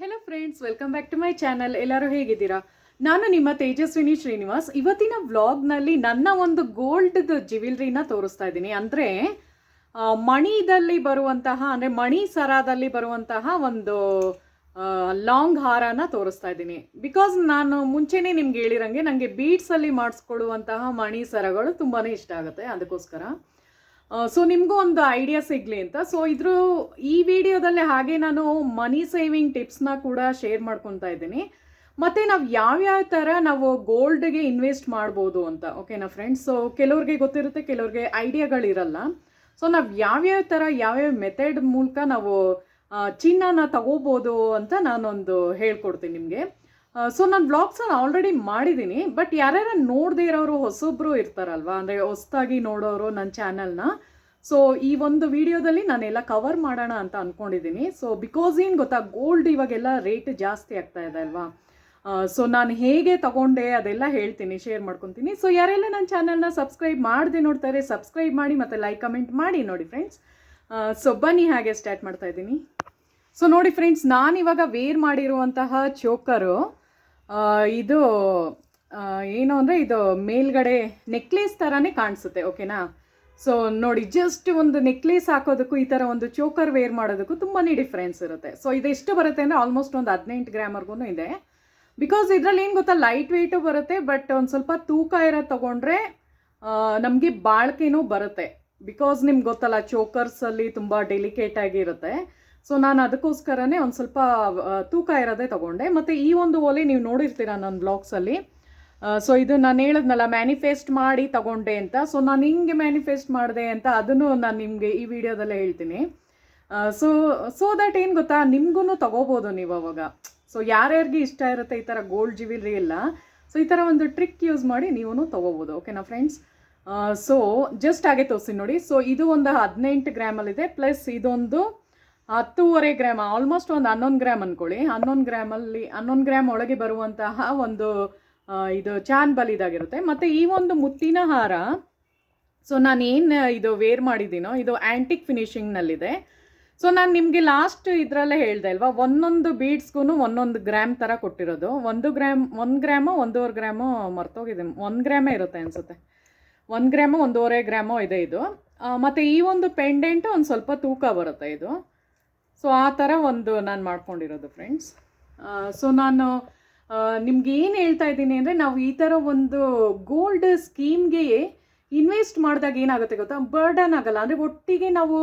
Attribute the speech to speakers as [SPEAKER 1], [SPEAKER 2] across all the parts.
[SPEAKER 1] Hello friends, welcome back to my channel. ಎಲ್ಲರೂ ಹೇಗಿದ್ದೀರಾ? ನಾನು ನಿಮ್ಮ ತೇಜಸ್ವಿನಿ ಶ್ರೀನಿವಾಸ್. ಇವತ್ತಿನ ವ್ಲಾಗ್ನಲ್ಲಿ ನನ್ನ ಒಂದು ಗೋಲ್ಡ್ದು ಜ್ಯುವೆಲ್ರಿನ ತೋರಿಸ್ತಾ ಇದ್ದೀನಿ. ಅಂದರೆ ಮಣಿದಲ್ಲಿ ಬರುವಂತಹ, ಅಂದರೆ ಮಣಿ ಸರಾದಲ್ಲಿ ಬರುವಂತಹ ಒಂದು ಲಾಂಗ್ ಹಾರನ ತೋರಿಸ್ತಾ ಇದ್ದೀನಿ. ಬಿಕಾಸ್ ನಾನು ಮುಂಚೆನೇ ನಿಮ್ಗೆ ಹೇಳಿರಂಗೆ ನನಗೆ ಬೀಡ್ಸಲ್ಲಿ ಮಾಡಿಸ್ಕೊಳ್ಳುವಂತಹ ಮಣಿ ಸರಗಳು ತುಂಬಾ ಇಷ್ಟ ಆಗುತ್ತೆ. ಅದಕ್ಕೋಸ್ಕರ ಸೊ ನಿಮಗೂ ಒಂದು ಐಡಿಯಾ ಸಿಗಲಿ ಅಂತ. ಸೊ ಈ ವಿಡಿಯೋದಲ್ಲಿ ಹಾಗೆ ನಾನು ಮನಿ ಸೇವಿಂಗ್ ಟಿಪ್ಸ್ನ ಕೂಡ ಶೇರ್ ಮಾಡ್ಕೊತಾ ಇದ್ದೀನಿ. ಮತ್ತು ನಾವು ಯಾವ್ಯಾವ ಥರ ನಾವು ಗೋಲ್ಡ್ಗೆ ಇನ್ವೆಸ್ಟ್ ಮಾಡ್ಬೋದು ಅಂತ. ಓಕೆನಾ ಫ್ರೆಂಡ್ಸ್? ಸೊ ಕೆಲವ್ರಿಗೆ ಗೊತ್ತಿರುತ್ತೆ, ಕೆಲವ್ರಿಗೆ ಐಡಿಯಾಗಳಿರಲ್ಲ. ಸೊ ನಾವು ಯಾವ್ಯಾವ ಥರ ಯಾವ್ಯಾವ ಮೆಥಡ್ ಮೂಲಕ ನಾವು ಚಿನ್ನನ ತಗೋಬೋದು ಅಂತ ನಾನೊಂದು ಹೇಳ್ಕೊಡ್ತೀನಿ ನಿಮಗೆ. ಸೊ ನಾನು ವ್ಲಾಗ್ಸನ್ನು ಆಲ್ರೆಡಿ ಮಾಡಿದ್ದೀನಿ. ಬಟ್ ಯಾರ್ಯಾರು ನೋಡದೇ ಇರೋರು ಹೊಸೊಬ್ಬರು ಇರ್ತಾರಲ್ವ, ಅಂದರೆ ಹೊಸದಾಗಿ ನೋಡೋರು ನನ್ನ ಚಾನಲ್ನ. ಸೊ ಈ ಒಂದು ವಿಡಿಯೋದಲ್ಲಿ ನಾನೆಲ್ಲ ಕವರ್ ಮಾಡೋಣ ಅಂತ ಅಂದ್ಕೊಂಡಿದ್ದೀನಿ. ಸೊ ಬಿಕಾಸ್ ಏನು ಗೊತ್ತಾ, ಗೋಲ್ಡ್ ಇವಾಗೆಲ್ಲ ರೇಟ್ ಜಾಸ್ತಿ ಆಗ್ತಾ ಇದೆ ಅಲ್ವಾ. ಸೊ ನಾನು ಹೇಗೆ ತಗೊಂಡೆ ಅದೆಲ್ಲ ಹೇಳ್ತೀನಿ, ಶೇರ್ ಮಾಡ್ಕೊತೀನಿ. ಸೊ ಯಾರೆಲ್ಲ ನನ್ನ ಚಾನಲ್ನ ಸಬ್ಸ್ಕ್ರೈಬ್ ಮಾಡದೆ ನೋಡ್ತಾರೆ, ಸಬ್ಸ್ಕ್ರೈಬ್ ಮಾಡಿ ಮತ್ತು ಲೈಕ್ ಕಮೆಂಟ್ ಮಾಡಿ ನೋಡಿ ಫ್ರೆಂಡ್ಸ್. ಸೊ ಬನ್ನಿ ಹಾಗೆ ಸ್ಟಾರ್ಟ್ ಮಾಡ್ತಾ ಇದ್ದೀನಿ. ಸೊ ನೋಡಿ ಫ್ರೆಂಡ್ಸ್, ನಾನಿವಾಗ ವೇರ್ ಮಾಡಿರುವಂತಹ ಚೋಕರು ಇದು ಏನು ಅಂದರೆ ಇದು ಮೇಲ್ಗಡೆ ನೆಕ್ಲೇಸ್ ಥರನೇ ಕಾಣಿಸುತ್ತೆ. ಓಕೆನಾ? ಸೊ ನೋಡಿ, ಜಸ್ಟ್ ಒಂದು ನೆಕ್ಲೇಸ್ ಹಾಕೋದಕ್ಕೂ ಈ ಥರ ಒಂದು ಚೋಕರ್ ವೇರ್ ಮಾಡೋದಕ್ಕೂ ತುಂಬಾ ಡಿಫ್ರೆನ್ಸ್ ಇರುತ್ತೆ. ಸೊ ಇದೆಷ್ಟು ಬರುತ್ತೆ ಅಂದರೆ ಆಲ್ಮೋಸ್ಟ್ ಒಂದು 18 ಗ್ರಾಮ್ವರೆಗೂ ಇದೆ. ಬಿಕಾಸ್ ಇದರಲ್ಲಿ ಏನು ಗೊತ್ತಾ, ಲೈಟ್ ವೆಯ್ಟು ಬರುತ್ತೆ. ಬಟ್ ಒಂದು ಸ್ವಲ್ಪ ತೂಕ ಇರೋದು ತೊಗೊಂಡ್ರೆ ನಮಗೆ ಬಾಳ್ಕೆನೂ ಬರುತ್ತೆ. ಬಿಕಾಸ್ ನಿಮ್ಗೆ ಗೊತ್ತಲ್ಲ, ಚೋಕರ್ಸಲ್ಲಿ ತುಂಬ ಡೆಲಿಕೇಟ್ ಆಗಿರುತ್ತೆ. ಸೊ ನಾನು ಅದಕ್ಕೋಸ್ಕರನೇ ಒಂದು ಸ್ವಲ್ಪ ತೂಕ ಇರೋದೇ ತೊಗೊಂಡೆ. ಮತ್ತು ಈ ಒಂದು ಓಲೆ ನೀವು ನೋಡಿರ್ತೀರ ನನ್ನ ಬ್ಲಾಗ್ಸಲ್ಲಿ. ಸೊ ಇದು ನಾನು ಹೇಳಿದ್ನಲ್ಲ, ಮ್ಯಾನಿಫೆಸ್ಟ್ ಮಾಡಿ ತಗೊಂಡೆ ಅಂತ. ಸೊ ನಾನು ಹಿಂಗೆ ಮ್ಯಾನಿಫೆಸ್ಟ್ ಮಾಡಿದೆ ಅಂತ ಅದನ್ನು ನಾನು ನಿಮಗೆ ಈ ವಿಡಿಯೋದಲ್ಲೇ ಹೇಳ್ತೀನಿ. ಸೊ ದಟ್ ಏನು ಗೊತ್ತಾ, ನಿಮಗೂ ತೊಗೋಬೋದು ನೀವು ಅವಾಗ. ಸೊ ಯಾರ್ಯಾರಿಗೆ ಇಷ್ಟ ಇರುತ್ತೆ ಈ ಥರ ಗೋಲ್ಡ್ ಜ್ಯುವೆಲ್ರಿ ಎಲ್ಲ, ಸೊ ಈ ಥರ ಒಂದು ಟ್ರಿಕ್ ಯೂಸ್ ಮಾಡಿ ನೀವು ತೊಗೋಬೋದು. ಓಕೆನಾ ಫ್ರೆಂಡ್ಸ್? ಸೊ ಜಸ್ಟ್ ಹಾಗೆ ತೋರಿಸಿ ನೋಡಿ. ಸೊ ಇದು ಒಂದು 18 ಗ್ರಾಮಲ್ಲಿದೆ, ಪ್ಲಸ್ ಇದೊಂದು 10.5 ಗ್ರಾಮ್, ಆಲ್ಮೋಸ್ಟ್ ಒಂದು 11 ಗ್ರಾಮ್ ಅಂದ್ಕೊಳ್ಳಿ. 11 ಗ್ರಾಮ್ ಒಳಗೆ ಬರುವಂತಹ ಒಂದು ಇದು ಚಾನ್ಬಲ್ ಇದಾಗಿರುತ್ತೆ. ಮತ್ತು ಈ ಒಂದು ಮುತ್ತಿನ ಹಾರ, ಸೊ ನಾನೇನು ಇದು ವೇರ್ ಮಾಡಿದ್ದೀನೋ ಇದು ಆ್ಯಂಟಿಕ್ ಫಿನಿಶಿಂಗ್ನಲ್ಲಿದೆ. ಸೊ ನಾನು ನಿಮಗೆ ಲಾಸ್ಟ್ ಇದರಲ್ಲೇ ಹೇಳಿದೆ ಅಲ್ವಾ, ಒಂದೊಂದು ಬೀಡ್ಸ್ಗೂ 1 ಗ್ರಾಮ್ ಥರ ಕೊಟ್ಟಿರೋದು. 1 ಗ್ರಾಮು 1.5 ಗ್ರಾಮು ಮರ್ತೋಗಿದೆ, 1 ಗ್ರಾಮೇ ಇರುತ್ತೆ ಅನಿಸುತ್ತೆ. 1 ಗ್ರಾಮು 1.5 ಗ್ರಾಮು ಇದೆ ಇದು. ಮತ್ತು ಈ ಒಂದು ಪೆಂಡೆಂಟು ಒಂದು ಸ್ವಲ್ಪ ತೂಕ ಬರುತ್ತೆ ಇದು. ಸೊ ಆ ಥರ ಒಂದು ನಾನು ಮಾಡ್ಕೊಂಡಿರೋದು ಫ್ರೆಂಡ್ಸ್. ಸೊ ನಾನು ನಿಮ್ಗೆ ಏನು ಹೇಳ್ತಾ ಇದ್ದೀನಿ ಅಂದರೆ, ನಾವು ಈ ಥರ ಒಂದು ಗೋಲ್ಡ್ ಸ್ಕೀಮ್ಗೆ ಇನ್ವೆಸ್ಟ್ ಮಾಡಿದಾಗ ಏನಾಗುತ್ತೆ ಗೊತ್ತಾ, ಬರ್ಡನ್ ಆಗಲ್ಲ. ಅಂದರೆ ಒಟ್ಟಿಗೆ ನಾವು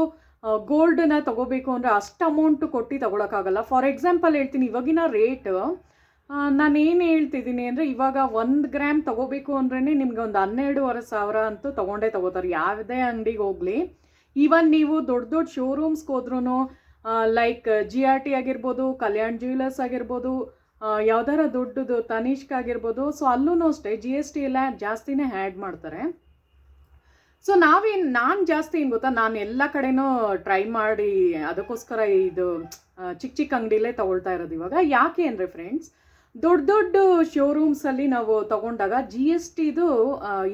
[SPEAKER 1] ಗೋಲ್ಡನ್ನ ತೊಗೋಬೇಕು ಅಂದರೆ ಅಷ್ಟು ಅಮೌಂಟು ಕೊಟ್ಟು ತೊಗೊಳಕ್ಕಾಗಲ್ಲ. ಫಾರ್ ಎಕ್ಸಾಂಪಲ್ ಹೇಳ್ತೀನಿ, ಇವಾಗಿನ ರೇಟ್ ನಾನೇನು ಹೇಳ್ತಿದ್ದೀನಿ ಅಂದರೆ, ಇವಾಗ 1 ಗ್ರಾಮ್ ತೊಗೋಬೇಕು ಅಂದ್ರೇ ನಿಮ್ಗೆ ಒಂದು 12,500 ಅಂತೂ ತೊಗೋತಾರೆ ಯಾವುದೇ ಅಂಗಡಿಗೆ ಹೋಗಲಿ. ಈವನ್ ನೀವು ದೊಡ್ಡ ದೊಡ್ಡ ಶೋರೂಮ್ಸ್ಗೆ ಹೋದ್ರೂ, ಲೈಕ್ GRT ಆಗಿರ್ಬೋದು, ಕಲ್ಯಾಣ್ ಜ್ಯುವೆಲರ್ಸ್ ಆಗಿರ್ಬೋದು, ಯಾವ್ದಾರ ದೊಡ್ಡದು ತನಿಷ್ಕ್ ಆಗಿರ್ಬೋದು. ಸೊ ಅಲ್ಲೂ ಅಷ್ಟೇ GST ಎಲ್ಲ ಜಾಸ್ತಿನೇ ಆ್ಯಡ್ ಮಾಡ್ತಾರೆ. ಸೊ ನಾನು ಜಾಸ್ತಿ ಏನು ಗೊತ್ತಾ, ನಾನು ಎಲ್ಲ ಕಡೆನೂ ಟ್ರೈ ಮಾಡಿ ಅದಕ್ಕೋಸ್ಕರ ಇದು ಚಿಕ್ಕ ಅಂಗಡಿಲೇ ತೊಗೊಳ್ತಾ ಇರೋದು ಇವಾಗ. ಯಾಕೆ ಅಂದರೆ ಫ್ರೆಂಡ್ಸ್, ದೊಡ್ಡ ಶೋರೂಮ್ಸಲ್ಲಿ ನಾವು ತೊಗೊಂಡಾಗ GSTದು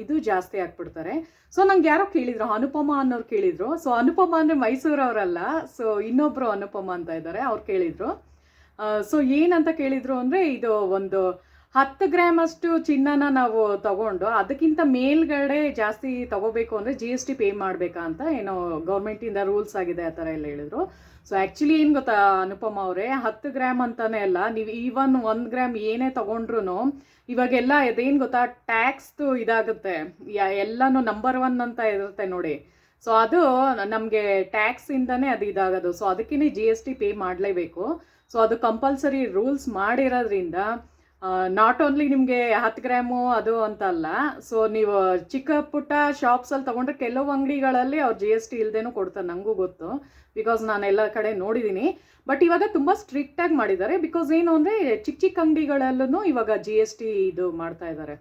[SPEAKER 1] ಇದು ಜಾಸ್ತಿ ಹಾಕ್ಬಿಡ್ತಾರೆ. ಸೊ ನಂಗೆ ಯಾರೋ ಕೇಳಿದ್ರು, ಅನುಪಮ ಅನ್ನೋರು ಕೇಳಿದರು. ಸೊ ಅನುಪಮ ಅಂದರೆ ಮೈಸೂರವರಲ್ಲ, ಸೊ ಇನ್ನೊಬ್ಬರು ಅನುಪಮ ಅಂತ ಇದ್ದಾರೆ, ಅವ್ರು ಕೇಳಿದರು. ಸೊ ಏನಂತ ಕೇಳಿದರು ಅಂದರೆ, ಇದು ಒಂದು 10 ಗ್ರಾಮ್ ಅಷ್ಟು ಚಿನ್ನನ ನಾವು ತಗೊಂಡು ಅದಕ್ಕಿಂತ ಮೇಲ್ಗಡೆ ಜಾಸ್ತಿ ತಗೋಬೇಕು ಅಂದರೆ GST ಪೇ ಮಾಡಬೇಕಾ ಅಂತ ಏನೋ ಗೌರ್ಮೆಂಟಿಂದ ರೂಲ್ಸ್ ಆಗಿದೆ, ಆ ಥರ ಎಲ್ಲ ಹೇಳಿದರು. ಸೊ ಆ್ಯಕ್ಚುಲಿ ಏನು ಗೊತ್ತಾ ಅನುಪಮ ಅವರೇ, 10 ಗ್ರಾಮ್ ಅಂತಲೇ ಅಲ್ಲ, ನೀವು ಈವನ್ 1 ಗ್ರಾಮ್ ಏನೇ ತೊಗೊಂಡ್ರು ಇವಾಗೆಲ್ಲ ಇದೇನು ಗೊತ್ತಾ, ಟ್ಯಾಕ್ಸ್ದು ಇದಾಗುತ್ತೆ. ಎಲ್ಲನೂ ನಂಬರ್ 1 ಅಂತ ಇರುತ್ತೆ ನೋಡಿ. ಸೊ ಅದು ನಮಗೆ ಟ್ಯಾಕ್ಸಿಂದನೇ ಅದು ಇದಾಗೋದು. ಸೊ ಅದಕ್ಕೇ GST ಪೇ ಮಾಡಲೇಬೇಕು. ಸೊ ಅದು ಕಂಪಲ್ಸರಿ ರೂಲ್ಸ್ ಮಾಡಿರೋದ್ರಿಂದ ನಾಟ್ ಓನ್ಲಿ ನಿಮಗೆ 10 ಗ್ರಾಮು ಅದು ಅಂತಲ್ಲ. ಸೊ ನೀವು ಚಿಕ್ಕ ಪುಟ್ಟ ಶಾಪ್ಸಲ್ಲಿ ತೊಗೊಂಡ್ರೆ ಕೆಲವು ಅಂಗಡಿಗಳಲ್ಲಿ ಅವ್ರು GST ಇಲ್ಲದೇನೂ ಕೊಡ್ತಾರೆ, ನನಗೂ ಗೊತ್ತು. ಬಿಕಾಸ್ ನಾನು ಎಲ್ಲ ಕಡೆ ನೋಡಿದ್ದೀನಿ. ಬಟ್ ಇವಾಗ ತುಂಬ ಸ್ಟ್ರಿಕ್ಟಾಗಿ ಮಾಡಿದ್ದಾರೆ. ಬಿಕಾಸ್ ಏನು ಅಂದರೆ, ಚಿಕ್ಕ ಅಂಗಡಿಗಳಲ್ಲೂ ಇವಾಗ GST ಇದು ಮಾಡ್ತಾ ಇದ್ದಾರೆ.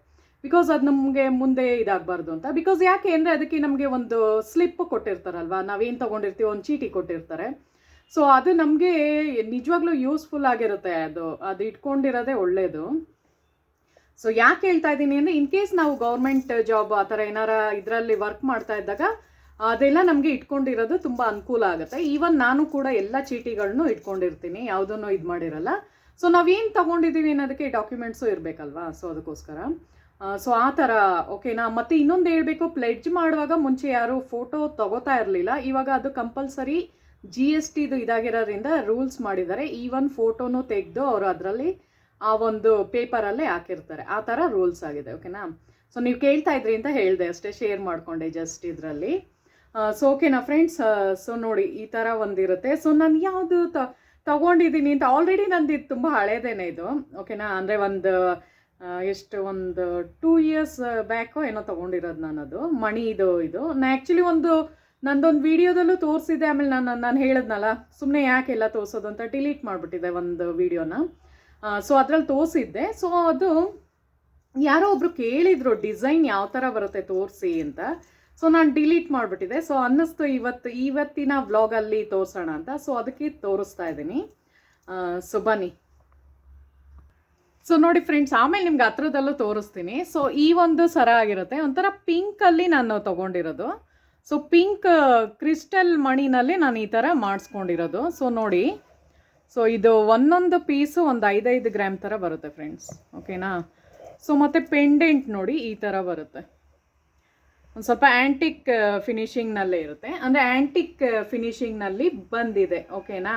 [SPEAKER 1] ಬಿಕಾಸ್ ಅದು ನಮಗೆ ಮುಂದೆ ಇದಾಗಬಾರ್ದು ಅಂತ. ಬಿಕಾಸ್ ಯಾಕೆ ಅಂದರೆ, ಅದಕ್ಕೆ ನಮಗೆ ಒಂದು ಸ್ಲಿಪ್ ಕೊಟ್ಟಿರ್ತಾರಲ್ವ, ನಾವೇನು ತೊಗೊಂಡಿರ್ತೀವಿ ಒಂದು ಚೀಟಿ ಕೊಟ್ಟಿರ್ತಾರೆ. ಸೊ ಅದು ನಮಗೆ ನಿಜವಾಗ್ಲೂ ಯೂಸ್ಫುಲ್ ಆಗಿರುತ್ತೆ. ಅದು ಇಟ್ಕೊಂಡಿರೋದೇ ಒಳ್ಳೆಯದು. ಸೊ ಯಾಕೆ ಹೇಳ್ತಾ ಇದ್ದೀನಿ ಅಂದರೆ, ಇನ್ ಕೇಸ್ ನಾವು ಗೌರ್ಮೆಂಟ್ ಜಾಬ್ ಆ ಥರ ಏನಾರ ಇದರಲ್ಲಿ ವರ್ಕ್ ಮಾಡ್ತಾ ಇದ್ದಾಗ ಅದೆಲ್ಲ ನಮಗೆ ಇಟ್ಕೊಂಡಿರೋದು ತುಂಬ ಅನುಕೂಲ ಆಗುತ್ತೆ. ಈವನ್ ನಾನು ಕೂಡ ಎಲ್ಲ ಚೀಟಿಗಳನ್ನು ಇಟ್ಕೊಂಡಿರ್ತೀನಿ, ಯಾವುದನ್ನು ಇದು ಮಾಡಿರಲ್ಲ. ಸೊ ನಾವೇನು ತೊಗೊಂಡಿದ್ದೀವಿ ಅನ್ನೋದಕ್ಕೆ ಡಾಕ್ಯುಮೆಂಟ್ಸು ಇರಬೇಕಲ್ವಾ, ಸೊ ಅದಕ್ಕೋಸ್ಕರ ಸೊ ಆ ಥರ ಓಕೆನಾ. ಮತ್ತು ಇನ್ನೊಂದು ಹೇಳಬೇಕು, ಪ್ಲೆಡ್ಜ್ ಮಾಡುವಾಗ ಮುಂಚೆ ಯಾರು ಫೋಟೋ ತಗೋತಾ ಇರಲಿಲ್ಲ, ಇವಾಗ ಅದು ಕಂಪಲ್ಸರಿ GST ಇದಾಗಿರೋದ್ರಿಂದ ರೂಲ್ಸ್ ಮಾಡಿದ್ದಾರೆ. ಈವನ್ ಫೋಟೋನು ತೆಗೆದು ಅವರು ಅದರಲ್ಲಿ ಆ ಒಂದು ಪೇಪರಲ್ಲೇ ಹಾಕಿರ್ತಾರೆ, ಆ ಥರ ರೂಲ್ಸ್ ಆಗಿದೆ ಓಕೆನಾ. ಸೊ ನೀವು ಕೇಳ್ತಾ ಇದ್ರಿ ಅಂತ ಹೇಳಿದೆ ಅಷ್ಟೇ, ಶೇರ್ ಮಾಡಿಕೊಂಡೆ ಜಸ್ಟ್ ಇದರಲ್ಲಿ. ಸೊ ಓಕೆನಾ ಫ್ರೆಂಡ್ಸ್. ಸೊ ನೋಡಿ ಈ ಥರ ಒಂದಿರುತ್ತೆ. ಸೊ ನಾನು ಯಾವುದು ತಗೊಂಡಿದ್ದೀನಿ ಅಂತ ಆಲ್ರೆಡಿ ನಂದು ಇದು ತುಂಬ ಹಳೇದೇನೆ ಇದು ಓಕೆನಾ. ಅಂದರೆ ಒಂದು 2 ಇಯರ್ಸ್ ಬ್ಯಾಕೋ ಏನೋ ತೊಗೊಂಡಿರೋದು ನಾನು. ಅದು ಮಣಿ ಇದು ನಾನು ಆ್ಯಕ್ಚುಲಿ ನಂದೊಂದು ವೀಡಿಯೋದಲ್ಲೂ ತೋರಿಸಿದ್ದೆ. ಆಮೇಲೆ ನಾನು ಹೇಳಿದ್ನಲ್ಲ ಸುಮ್ಮನೆ ಯಾಕೆಲ್ಲ ತೋರಿಸೋದು ಅಂತ ಡಿಲೀಟ್ ಮಾಡಿಬಿಟ್ಟಿದ್ದೆ ಒಂದು ವೀಡಿಯೋನ. ಸೊ ಅದ್ರಲ್ಲಿ ತೋರಿಸಿದ್ದೆ. ಸೊ ಅದು ಯಾರೋ ಒಬ್ರು ಕೇಳಿದ್ರು ಡಿಸೈನ್ ಯಾವ ಥರ ಬರುತ್ತೆ ತೋರಿಸಿ ಅಂತ. ಸೊ ನಾನು ಡಿಲೀಟ್ ಮಾಡಿಬಿಟ್ಟಿದ್ದೆ. ಸೊ ಅನ್ನಿಸ್ತು ಇವತ್ತಿನ ವ್ಲಾಗಲ್ಲಿ ತೋರಿಸೋಣ ಅಂತ. ಸೊ ಅದಕ್ಕೆ ತೋರಿಸ್ತಾ ಇದ್ದೀನಿ. ಸೊ ಬನ್ನಿ. ಸೊ ನೋಡಿ ಫ್ರೆಂಡ್ಸ್, ಆಮೇಲೆ ನಿಮ್ಗೆ ಹತ್ರದಲ್ಲೂ ತೋರಿಸ್ತೀನಿ. ಸೊ ಈ ಒಂದು ಸರ ಆಗಿರುತ್ತೆ, ಒಂಥರ ಪಿಂಕಲ್ಲಿ ನಾನು ತೊಗೊಂಡಿರೋದು. ಸೊ ಪಿಂಕ್ ಕ್ರಿಸ್ಟಲ್ ಮಣಿನಲ್ಲಿ ನಾನು ಈ ಥರ ಮಾಡಿಸ್ಕೊಂಡಿರೋದು. ಸೊ ನೋಡಿ, ಸೊ ಇದು ಒಂದೊಂದು ಪೀಸು ಒಂದು 5 ಗ್ರಾಮ್ ಥರ ಬರುತ್ತೆ ಫ್ರೆಂಡ್ಸ್ ಓಕೆನಾ. ಸೊ ಮತ್ತು ಪೆಂಡೆಂಟ್ ನೋಡಿ ಈ ಥರ ಬರುತ್ತೆ, ಒಂದು ಸ್ವಲ್ಪ ಆ್ಯಂಟಿಕ್ ಫಿನಿಷಿಂಗ್ನಲ್ಲೇ ಇರುತ್ತೆ, ಅಂದರೆ ಆ್ಯಂಟಿಕ್ ಫಿನಿಷಿಂಗ್ನಲ್ಲಿ ಬಂದಿದೆ ಓಕೆನಾ.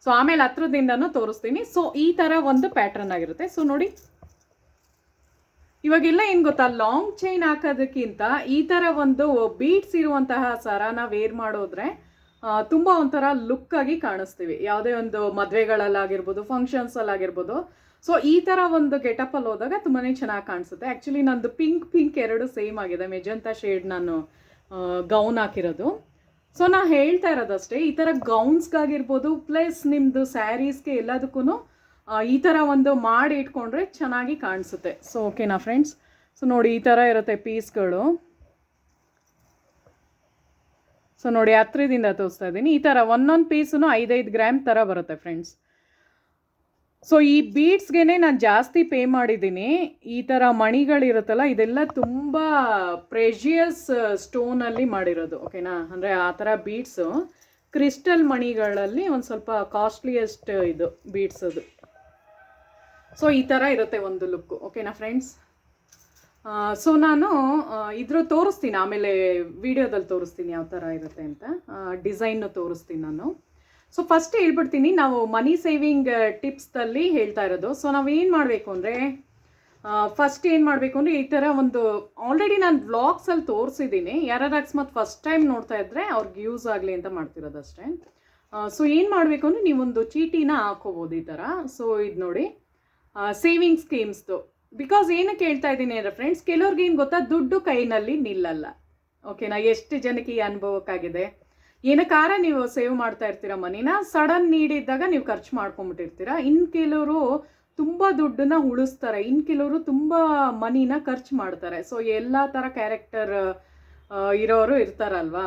[SPEAKER 1] ಸೊ ಆಮೇಲೆ ಹತ್ರದಿಂದನೂ ತೋರಿಸ್ತೀನಿ. ಸೊ ಈ ಥರ ಒಂದು ಪ್ಯಾಟ್ರನ್ ಆಗಿರುತ್ತೆ. ಸೊ ನೋಡಿ, ಇವಾಗೆಲ್ಲ ಏನು ಗೊತ್ತಾ, ಲಾಂಗ್ ಚೈನ್ ಹಾಕೋದಕ್ಕಿಂತ ಈ ಥರ ಒಂದು ಬೀಡ್ಸ್ ಇರುವಂತಹ ಸರನ ವೇರ್ ಮಾಡೋದ್ರೆ ತುಂಬ ಒಂಥರ ಲುಕ್ಕಾಗಿ ಕಾಣಿಸ್ತೀವಿ. ಯಾವುದೇ ಒಂದು ಮದುವೆಗಳಲ್ಲಾಗಿರ್ಬೋದು, ಫಂಕ್ಷನ್ಸಲ್ಲಾಗಿರ್ಬೋದು. ಸೊ ಈ ಥರ ಒಂದು ಗೆಟಪಲ್ಲಿ ಹೋದಾಗ ತುಂಬಾ ಚೆನ್ನಾಗಿ ಕಾಣಿಸುತ್ತೆ. ಆ್ಯಕ್ಚುಲಿ ನಂದು ಪಿಂಕ್ ಎರಡು ಸೇಮ್ ಆಗಿದೆ, ಮೆಜಂತಾ ಶೇಡ್ ನಾನು ಗೌನ್ ಹಾಕಿರೋದು. ಸೊ ನಾ ಹೇಳ್ತಾ ಇರೋದಷ್ಟೇ, ಈ ಥರ ಗೌನ್ಸ್ಗಾಗಿರ್ಬೋದು ಪ್ಲಸ್ ನಿಮ್ಮದು ಸ್ಯಾರೀಸ್ಗೆ ಎಲ್ಲದಕ್ಕೂ ಈ ಥರ ಒಂದು ಮಾಡಿ ಇಟ್ಕೊಂಡ್ರೆ ಚೆನ್ನಾಗಿ ಕಾಣಿಸುತ್ತೆ. ಸೊ ಓಕೆನಾ ಫ್ರೆಂಡ್ಸ್. ಸೊ ನೋಡಿ ಈ ಥರ ಇರುತ್ತೆ ಪೀಸ್ಗಳು. ಸೊ ನೋಡಿ ಹತ್ರದಿಂದ ತೋರಿಸ್ತಾ ಇದ್ದೀನಿ. ಈ ಥರ ಒಂದೊಂದು ಪೀಸೂ 5 ಗ್ರಾಮ್ ಥರ ಬರುತ್ತೆ ಫ್ರೆಂಡ್ಸ್. ಸೊ ಈ ಬೀಡ್ಸ್ಗೆ ನಾನು ಜಾಸ್ತಿ ಪೇ ಮಾಡಿದ್ದೀನಿ. ಈ ಥರ ಮಣಿಗಳಿರುತ್ತಲ್ಲ, ಇದೆಲ್ಲ ತುಂಬ ಪ್ರೆಷಿಯಸ್ ಸ್ಟೋನಲ್ಲಿ ಮಾಡಿರೋದು ಓಕೆನಾ. ಅಂದರೆ ಆ ಥರ ಬೀಡ್ಸು ಕ್ರಿಸ್ಟಲ್ ಮಣಿಗಳಲ್ಲಿ ಒಂದು ಸ್ವಲ್ಪ ಕಾಸ್ಟ್ಲಿಯೆಸ್ಟ್ ಇದು ಬೀಡ್ಸ್ ಅದು. ಸೊ ಈ ಥರ ಇರುತ್ತೆ ಒಂದು ಲುಕ್ಕು ಓಕೆನಾ ಫ್ರೆಂಡ್ಸ್. ಸೊ ನಾನು ಇದ್ರ ತೋರಿಸ್ತೀನಿ, ಆಮೇಲೆ ವಿಡಿಯೋದಲ್ಲಿ ತೋರಿಸ್ತೀನಿ ಯಾವ ಥರ ಇರುತ್ತೆ ಅಂತ, ಡಿಸೈನು ತೋರಿಸ್ತೀನಿ ನಾನು. ಸೊ ಫಸ್ಟ್ ಹೇಳ್ಬಿಡ್ತೀನಿ, ನಾವು ಮನಿ ಸೇವಿಂಗ್ ಟಿಪ್ಸ್ದಲ್ಲಿ ಹೇಳ್ತಾ ಇರೋದು. ಸೊ ನಾವೇನು ಮಾಡಬೇಕು ಅಂದರೆ, ಫಸ್ಟ್ ಏನು ಮಾಡಬೇಕು ಅಂದರೆ, ಈ ಥರ ಒಂದು ಆಲ್ರೆಡಿ ನಾನು ವ್ಲಾಗ್ಸಲ್ಲಿ ತೋರಿಸಿದ್ದೀನಿ. ಯಾರು ಅಕಸ್ಮಾತ್ ಫಸ್ಟ್ ಟೈಮ್ ನೋಡ್ತಾ ಇದ್ದರೆ ಅವ್ರಿಗೆ ಯೂಸ್ ಆಗಲಿ ಅಂತ ಮಾಡ್ತಿರೋದು ಅಷ್ಟೇ. ಸೊ ಏನು ಮಾಡಬೇಕು ಅಂದರೆ, ನೀವೊಂದು ಚೀಟಿನ ಹಾಕೋಬೋದು ಈ ಥರ. ಸೊ ಇದು ನೋಡಿ ಸೇವಿಂಗ್ ಸ್ಕೀಮ್ಸ್ದು. ಬಿಕಾಸ್ ಏನಕ್ಕೆ ಹೇಳ್ತಾ ಇದ್ದೀನಿ ಅಂದರೆ ಫ್ರೆಂಡ್ಸ್, ಕೆಲವ್ರಿಗೆ ಏನು ಗೊತ್ತಾ, ದುಡ್ಡು ಕೈನಲ್ಲಿ ನಿಲ್ಲಲ್ಲ ಓಕೆನಾ. ಎಷ್ಟು ಜನಕ್ಕೆ ಈ ಅನುಭವಕ್ಕಾಗಿದೆ, ಏನಕ್ಕಾರ ನೀವು ಸೇವ್ ಮಾಡ್ತಾ ಇರ್ತೀರ ಮನಿನ, ಸಡನ್ ನೀಡಿದ್ದಾಗ ನೀವು ಖರ್ಚು ಮಾಡ್ಕೊಂಬಿಟ್ಟಿರ್ತೀರ. ಇನ್ನು ಕೆಲವರು ತುಂಬ ದುಡ್ಡನ್ನ ಉಳಿಸ್ತಾರೆ, ಇನ್ನು ಕೆಲವರು ತುಂಬ ಮನಿನ ಖರ್ಚು ಮಾಡ್ತಾರೆ. ಸೊ ಎಲ್ಲ ಥರ ಕ್ಯಾರೆಕ್ಟರ್ ಇರೋರು ಇರ್ತಾರಲ್ವಾ.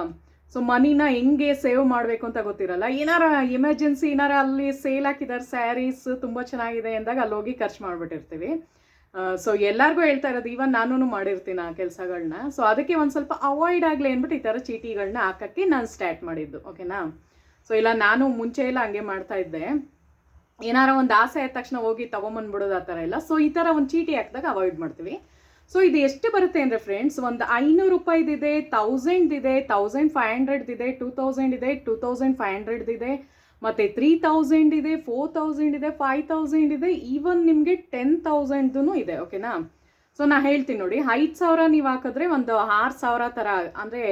[SPEAKER 1] ಸೊ ಮನಿನ ಹೆಂಗೆ ಸೇವ್ ಮಾಡಬೇಕು ಅಂತ ಗೊತ್ತಿರಲ್ಲ. ಏನಾರ ಎಮರ್ಜೆನ್ಸಿ ಏನಾರ ಅಲ್ಲಿ ಸೇಲ್ ಹಾಕಿದ್ದಾರೆ ಸ್ಯಾರೀಸ್ ತುಂಬ ಚೆನ್ನಾಗಿದೆ ಅಂದಾಗ ಅಲ್ಲಿ ಹೋಗಿ ಖರ್ಚು ಮಾಡಿಬಿಟ್ಟಿರ್ತೀವಿ. ಸೊ ಎಲ್ಲರಿಗೂ ಹೇಳ್ತಾ ಇರೋದು, ಈವನ್ ನಾನು ಮಾಡಿರ್ತೀನಿ ಆ ಕೆಲಸಗಳನ್ನ. ಸೊ ಅದಕ್ಕೆ ಒಂದು ಸ್ವಲ್ಪ ಅವಾಯ್ಡ್ ಆಗಲಿ ಅಂದ್ಬಿಟ್ಟು ಈ ಥರ ಚೀಟಿಗಳನ್ನ ಹಾಕೋಕ್ಕೆ ನಾನು ಸ್ಟಾರ್ಟ್ ಮಾಡಿದ್ದು ಓಕೆನಾ. ಸೊ ಇಲ್ಲ ನಾನು ಮುಂಚೆ ಎಲ್ಲ ಹಂಗೆ ಮಾಡ್ತಾ ಇದ್ದೆ, ಏನಾರ ಒಂದು ಆಸೆ ಆದ ತಕ್ಷಣ ಹೋಗಿ ತೊಗೊಂಬಂದ್ಬಿಡೋದು ಆ ಥರ ಇಲ್ಲ. ಸೊ ಈ ಥರ ಒಂದು ಚೀಟಿ ಹಾಕಿದಾಗ ಅವಾಯ್ಡ್ ಮಾಡ್ತೀವಿ. ಸೊ ಇದು ಎಷ್ಟು ಬರುತ್ತೆ ಅಂದರೆ ಫ್ರೆಂಡ್ಸ್, ಒಂದು 500 ರೂಪಾಯಿದಿದೆ, 1000 ಇದೆ, 1500 ಇದೆ, 2000 ಇದೆ, 2500 ಇದೆ, ಮತ್ತು 3000 ಇದೆ, 4000 ಇದೆ, 5000 ಇದೆ, ಈವನ್ ನಿಮಗೆ 10,000 ಇದೆ ಓಕೆನಾ. ಸೊ ನಾ ಹೇಳ್ತೀನಿ ನೋಡಿ, 5,000 ನೀವು ಹಾಕಿದ್ರೆ ಒಂದು 6,000 ಥರ, ಅಂದರೆ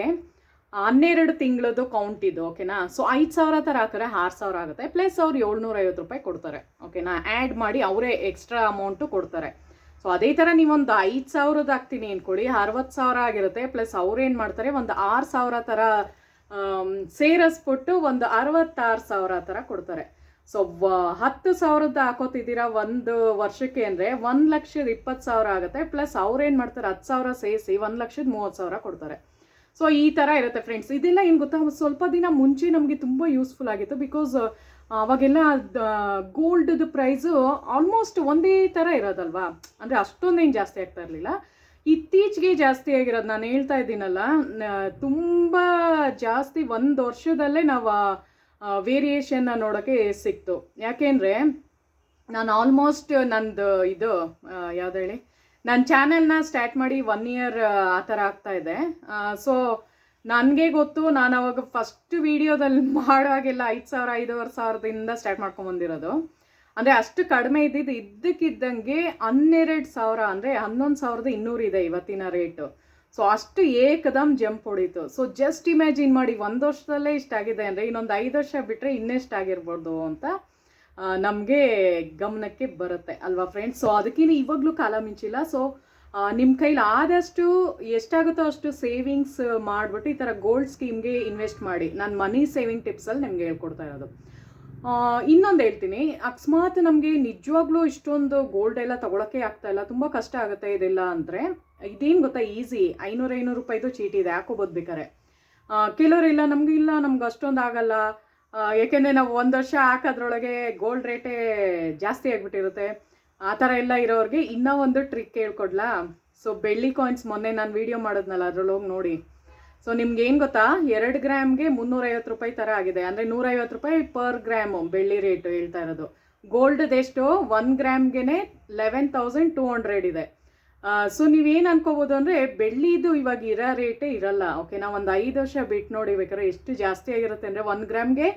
[SPEAKER 1] 12 ತಿಂಗಳದ್ದು ಕೌಂಟ್ ಇದು ಓಕೆನಾ. ಸೊ 5,000 ಥರ ಹಾಕಿದ್ರೆ 6,000 ಆಗುತ್ತೆ. ಪ್ಲಸ್ ಅವ್ರು 750 ರೂಪಾಯಿ ಕೊಡ್ತಾರೆ ಓಕೆನಾ. ಆ್ಯಡ್ ಮಾಡಿ ಅವರೇ ಎಕ್ಸ್ಟ್ರಾ ಅಮೌಂಟು ಕೊಡ್ತಾರೆ. ಸೊ ಅದೇ ಥರ ನೀವೊಂದು 5,000 ಹಾಕ್ತೀನಿ ಅಂದ್ಕೊಳ್ಳಿ, 60,000 ಆಗಿರುತ್ತೆ. ಪ್ಲಸ್ ಅವ್ರೇನು ಮಾಡ್ತಾರೆ, ಒಂದು 6,000 ಥರ ಸೇರಿಸ್ಬಿಟ್ಟು ಒಂದು 66,000 ಥರ ಕೊಡ್ತಾರೆ. ಸೊ 10,000 ಹಾಕೋತಿದ್ದೀರಾ ಒಂದು ವರ್ಷಕ್ಕೆ ಅಂದರೆ 1,20,000 ಆಗುತ್ತೆ. ಪ್ಲಸ್ ಅವ್ರೇನು ಮಾಡ್ತಾರೆ, 10,000 ಸೇರಿಸಿ 1,30,000 ಕೊಡ್ತಾರೆ. ಸೊ ಈ ಥರ ಇರುತ್ತೆ ಫ್ರೆಂಡ್ಸ್. ಇದೆಲ್ಲ ಏನು ಗೊತ್ತಾ, ಸ್ವಲ್ಪ ದಿನ ಮುಂಚೆ ನಮಗೆ ತುಂಬ ಯೂಸ್ಫುಲ್ ಆಗಿತ್ತು. ಬಿಕಾಸ್ ಅವಾಗೆಲ್ಲ ಗೋಲ್ಡ್ದು ಪ್ರೈಸು ಆಲ್ಮೋಸ್ಟ್ ಒಂದೇ ಥರ ಇರೋದಲ್ವಾ, ಅಂದರೆ ಅಷ್ಟೊಂದೇನು ಜಾಸ್ತಿ ಆಗ್ತಾ ಇರಲಿಲ್ಲ. ಇತ್ತೀಚೆಗೆ ಜಾಸ್ತಿ ಆಗಿರೋದು, ನಾನು ಹೇಳ್ತಾ ಇದ್ದೀನಲ್ಲ, ತುಂಬ ಜಾಸ್ತಿ 1 ವರ್ಷದಲ್ಲೇ ನಾವು ವೇರಿಯೇಷನ್ನ ನೋಡೋಕ್ಕೆ ಸಿಕ್ತು. ಯಾಕೆಂದರೆ ನಾನು ಆಲ್ಮೋಸ್ಟ್ ನಂದು ಇದು ಯಾವ್ದು ಹೇಳಿ, ನನ್ನ ಚಾನೆಲ್ನ ಸ್ಟಾರ್ಟ್ ಮಾಡಿ 1 ಇಯರ್ ಆ ಥರ ಆಗ್ತಾಯಿದೆ. ಸೊ ನನಗೆ ಗೊತ್ತು, ನಾನು ಅವಾಗ ಫಸ್ಟ್ ವೀಡಿಯೋದಲ್ಲಿ ಮಾಡುವಾಗೆಲ್ಲ 5,000 5,500ದಿಂದ ಸ್ಟಾರ್ಟ್ ಮಾಡ್ಕೊಂಬಂದಿರೋದು. ಅಂದರೆ ಅಷ್ಟು ಕಡಿಮೆ ಇದ್ದಕ್ಕಿದ್ದಂಗೆ 12,000 ಅಂದರೆ 11,200 ಇದೆ ಇವತ್ತಿನ ರೇಟು. ಸೊ ಅಷ್ಟು ಏಕದಮ್ ಜಂಪ್ ಹೊಡೀತು. ಸೊ ಜಸ್ಟ್ ಇಮ್ಯಾಜಿನ್ ಮಾಡಿ, 1 ವರ್ಷದಲ್ಲೇ ಇಷ್ಟಾಗಿದೆ ಅಂದರೆ ಇನ್ನೊಂದು 5 ವರ್ಷ ಬಿಟ್ಟರೆ ಇನ್ನೆಷ್ಟಾಗಿರ್ಬೋದು ಅಂತ ನಮಗೆ ಗಮನಕ್ಕೆ ಬರುತ್ತೆ ಅಲ್ವಾ ಫ್ರೆಂಡ್ಸ್. ಸೊ ಅದಕ್ಕಿಂತ ಇವಾಗಲೂ ಕಾಲ ಮಿಂಚಿಲ್ಲ. ಸೊ ನಿಮ್ಮ ಕೈಲಿ ಆದಷ್ಟು ಎಷ್ಟಾಗುತ್ತೋ ಅಷ್ಟು ಸೇವಿಂಗ್ಸ್ ಮಾಡಿಬಿಟ್ಟು ಈ ಥರ ಗೋಲ್ಡ್ ಸ್ಕೀಮ್ಗೆ ಇನ್ವೆಸ್ಟ್ ಮಾಡಿ. ನಾನು ಮನಿ ಸೇವಿಂಗ್ ಟಿಪ್ಸಲ್ಲಿ ನಿಮ್ಗೆ ಹೇಳ್ಕೊಡ್ತಾ ಇರೋದು. ಇನ್ನೊಂದು ಹೇಳ್ತೀನಿ, ಅಕಸ್ಮಾತ್ ನಮಗೆ ನಿಜವಾಗ್ಲೂ ಇಷ್ಟೊಂದು ಗೋಲ್ಡ್ ಎಲ್ಲ ತೊಗೊಳಕ್ಕೆ ಆಗ್ತಾಯಿಲ್ಲ, ತುಂಬ ಕಷ್ಟ ಆಗುತ್ತೆ ಇದೆಲ್ಲ ಅಂದರೆ, ಇದೇನು ಗೊತ್ತಾ, ಈಸಿ 500 ರೂಪಾಯಿದು ಚೀಟಿ ಇದೆ, ಹಾಕೋಬೋದು ಬೇಕಾರೆ. ಕೆಲವರೆಲ್ಲ ನಮ್ಗೆ ಅಷ್ಟೊಂದು ಆಗಲ್ಲ, ಏಕೆಂದರೆ ನಾವು 1 ವರ್ಷ ಹಾಕೋದ್ರೊಳಗೆ ಗೋಲ್ಡ್ ರೇಟೇ ಜಾಸ್ತಿ ಆಗಿಬಿಟ್ಟಿರುತ್ತೆ. ಆ ಥರ ಎಲ್ಲ ಇರೋರಿಗೆ ಇನ್ನೂ ಒಂದು ಟ್ರಿಕ್ ಹೇಳ್ಕೊಡ್ಲಾ? ಸೊ ಬೆಳ್ಳಿ ಕಾಯಿನ್ಸ್ ಮೊನ್ನೆ ನಾನು ವೀಡಿಯೋ ಮಾಡಿದ್ನಲ್ಲ, ಅದ್ರಲ್ಲಿ ಹೋಗಿ ನೋಡಿ. ಸೊ ನಿಮ್ಗೆ ಏನು ಗೊತ್ತಾ, 2 ಗ್ರಾಮ್ಗೆ 350 ರೂಪಾಯಿ ಥರ ಆಗಿದೆ. ಅಂದರೆ 150 ರೂಪಾಯಿ ಪರ್ ಗ್ರಾಮು ಬೆಳ್ಳಿ ರೇಟು ಹೇಳ್ತಾ ಇರೋದು. ಗೋಲ್ಡ್ದೆಷ್ಟು 1 ಗ್ರಾಮ್ಗೆ 11,200 ಇದೆ. ಸೊ ನೀವೇನು ಅನ್ಕೋಬೋದು ಅಂದರೆ ಬೆಳ್ಳಿದು ಇವಾಗ ಇರೋ ರೇಟೇ ಇರಲ್ಲ. ಓಕೆನಾ, ಒಂದು 5 ವರ್ಷ ಬಿಟ್ಟು ನೋಡಿ ಬೇಕಾದ್ರೆ ಎಷ್ಟು ಜಾಸ್ತಿ ಆಗಿರುತ್ತೆ ಅಂದರೆ 1 ಗ್ರಾಮ್ಗೆ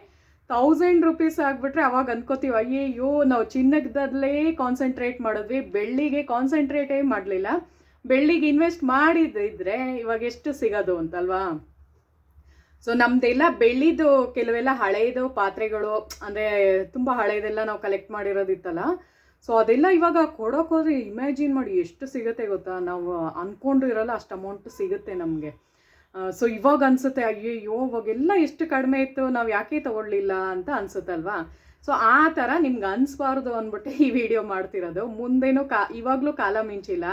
[SPEAKER 1] 1000 ರೂಪೀಸ್ ಆಗಿಬಿಟ್ರೆ ಅವಾಗ ಅನ್ಕೋತೀವಿ, ಅಯ್ಯೋ ನಾವು ಚಿನ್ನದಲ್ಲೇ ಕಾನ್ಸಂಟ್ರೇಟ್ ಮಾಡಿದ್ವಿ, ಬೆಳ್ಳಿಗೆ ಕಾನ್ಸಂಟ್ರೇಟೇ ಮಾಡಲಿಲ್ಲ, ಬೆಳ್ಳಿಗೆ ಇನ್ವೆಸ್ಟ್ ಮಾಡಿದ್ರೆ ಇವಾಗ ಎಷ್ಟು ಸಿಗೋದು ಅಂತಲ್ವಾ. ಸೊ ನಮ್ದೆಲ್ಲ ಬೆಳ್ಳಿದು ಕೆಲವೆಲ್ಲ ಹಳೆಯದು ಪಾತ್ರೆಗಳು, ಅಂದರೆ ತುಂಬ ಹಳೆಯದೆಲ್ಲ ನಾವು ಕಲೆಕ್ಟ್ ಮಾಡಿರೋದಿತ್ತಲ್ಲ, ಸೊ ಅದೆಲ್ಲ ಇವಾಗ ಕೊಡೋಕೆ ಹೋದ್ರೆ ಇಮ್ಯಾಜಿನ್ ಮಾಡಿ ಎಷ್ಟು ಸಿಗುತ್ತೆ ಗೊತ್ತಾ. ನಾವು ಅಂದ್ಕೊಂಡು ಇರೋಲ್ಲ ಅಷ್ಟು ಅಮೌಂಟ್ ಸಿಗುತ್ತೆ ನಮಗೆ. ಸೊ ಇವಾಗ ಅನಿಸುತ್ತೆ, ಅಯ್ಯೋ ಇವಾಗೆಲ್ಲ ಎಷ್ಟು ಕಡಿಮೆ ಇತ್ತು, ನಾವು ಯಾಕೆ ತೊಗೊಳ್ಳಿಲ್ಲ ಅಂತ ಅನಿಸುತ್ತಲ್ವಾ. ಸೊ ಆ ಥರ ನಿಮ್ಗೆ ಅನಿಸ್ಬಾರ್ದು ಅಂದ್ಬಿಟ್ಟು ಈ ವಿಡಿಯೋ ಮಾಡ್ತಿರೋದು. ಮುಂದೇನೂ ಇವಾಗಲೂ ಕಾಲ ಮಿಂಚಿಲ್ಲ.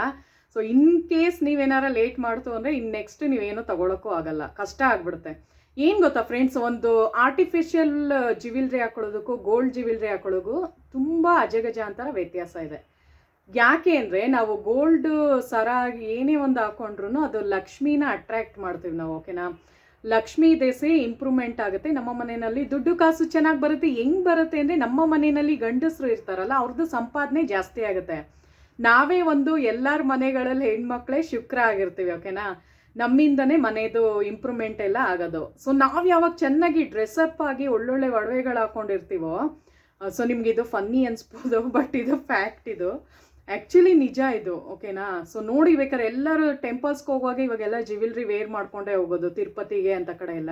[SPEAKER 1] ಸೊ ಇನ್ ಕೇಸ್ ನೀವೇನಾರ ಲೇಟ್ ಮಾಡ್ತು ಅಂದರೆ ನೆಕ್ಸ್ಟ್ ನೀವೇನೋ ತೊಗೊಳಕ್ಕೂ ಆಗಲ್ಲ, ಕಷ್ಟ ಆಗಿಬಿಡುತ್ತೆ. ಏನು ಗೊತ್ತಾ ಫ್ರೆಂಡ್ಸ್, ಒಂದು ಆರ್ಟಿಫಿಷಿಯಲ್ ಜ್ಯುವೆಲ್ರಿ ಹಾಕೊಳ್ಳೋದಕ್ಕೂ ಗೋಲ್ಡ್ ಜ್ಯುವೆಲ್ರಿ ಹಾಕೊಳ್ಳೋಕ್ಕೂ ತುಂಬ ಅಜಗಜಾಂತರ ವ್ಯತ್ಯಾಸ ಇದೆ. ಯಾಕೆ ಅಂದರೆ ನಾವು ಗೋಲ್ಡ್ ಸರ ಏನೇ ಒಂದು ಹಾಕೊಂಡ್ರು ಅದು ಲಕ್ಷ್ಮೀನ ಅಟ್ರ್ಯಾಕ್ಟ್ ಮಾಡ್ತೀವಿ ನಾವು. ಓಕೆನಾ, ಲಕ್ಷ್ಮೀ ದೇಸೆ ಇಂಪ್ರೂವ್ಮೆಂಟ್ ಆಗುತ್ತೆ ನಮ್ಮ ಮನೆಯಲ್ಲಿ, ದುಡ್ಡು ಕಾಸು ಚೆನ್ನಾಗಿ ಬರುತ್ತೆ. ಹೆಂಗೆ ಬರುತ್ತೆ ಅಂದರೆ ನಮ್ಮ ಮನೆಯಲ್ಲಿ ಗಂಡಸರು ಇರ್ತಾರಲ್ಲ, ಅವ್ರದ್ದು ಸಂಪಾದನೆ ಜಾಸ್ತಿ ಆಗುತ್ತೆ. ನಾವೇ ಒಂದು ಎಲ್ಲರ ಮನೆಗಳಲ್ಲಿ ಹೆಣ್ಮಕ್ಳೇ ಶುಕ್ರ ಆಗಿರ್ತೀವಿ. ಓಕೆನಾ, ನಮ್ಮಿಂದನೇ ಮನೆಯದು ಇಂಪ್ರೂವ್ಮೆಂಟ್ ಎಲ್ಲ ಆಗೋದು. ಸೊ ನಾವು ಯಾವಾಗ ಚೆನ್ನಾಗಿ ಡ್ರೆಸ್ಅಪ್ ಆಗಿ ಒಳ್ಳೊಳ್ಳೆ ಒಡವೆಗಳು ಹಾಕೊಂಡಿರ್ತೀವೋ, ಸೊ ನಿಮ್ಗೆ ಇದು ಫನ್ನಿ ಅನ್ಸ್ಬೋದು, ಬಟ್ ಇದು ಫ್ಯಾಕ್ಟ್, ಇದು ಆ್ಯಕ್ಚುಲಿ ನಿಜ ಇದು. ಓಕೆನಾ, ಸೊ ನೋಡಿ ಬೇಕಾದ್ರೆ ಎಲ್ಲರೂ ಟೆಂಪಲ್ಸ್ಗೆ ಹೋಗುವಾಗ ಇವಾಗೆಲ್ಲ ಜ್ಯುವೆಲ್ರಿ ವೇರ್ ಮಾಡ್ಕೊಂಡೇ ಹೋಗೋದು, ತಿರುಪತಿಗೆ ಅಂತ ಕಡೆ ಎಲ್ಲ.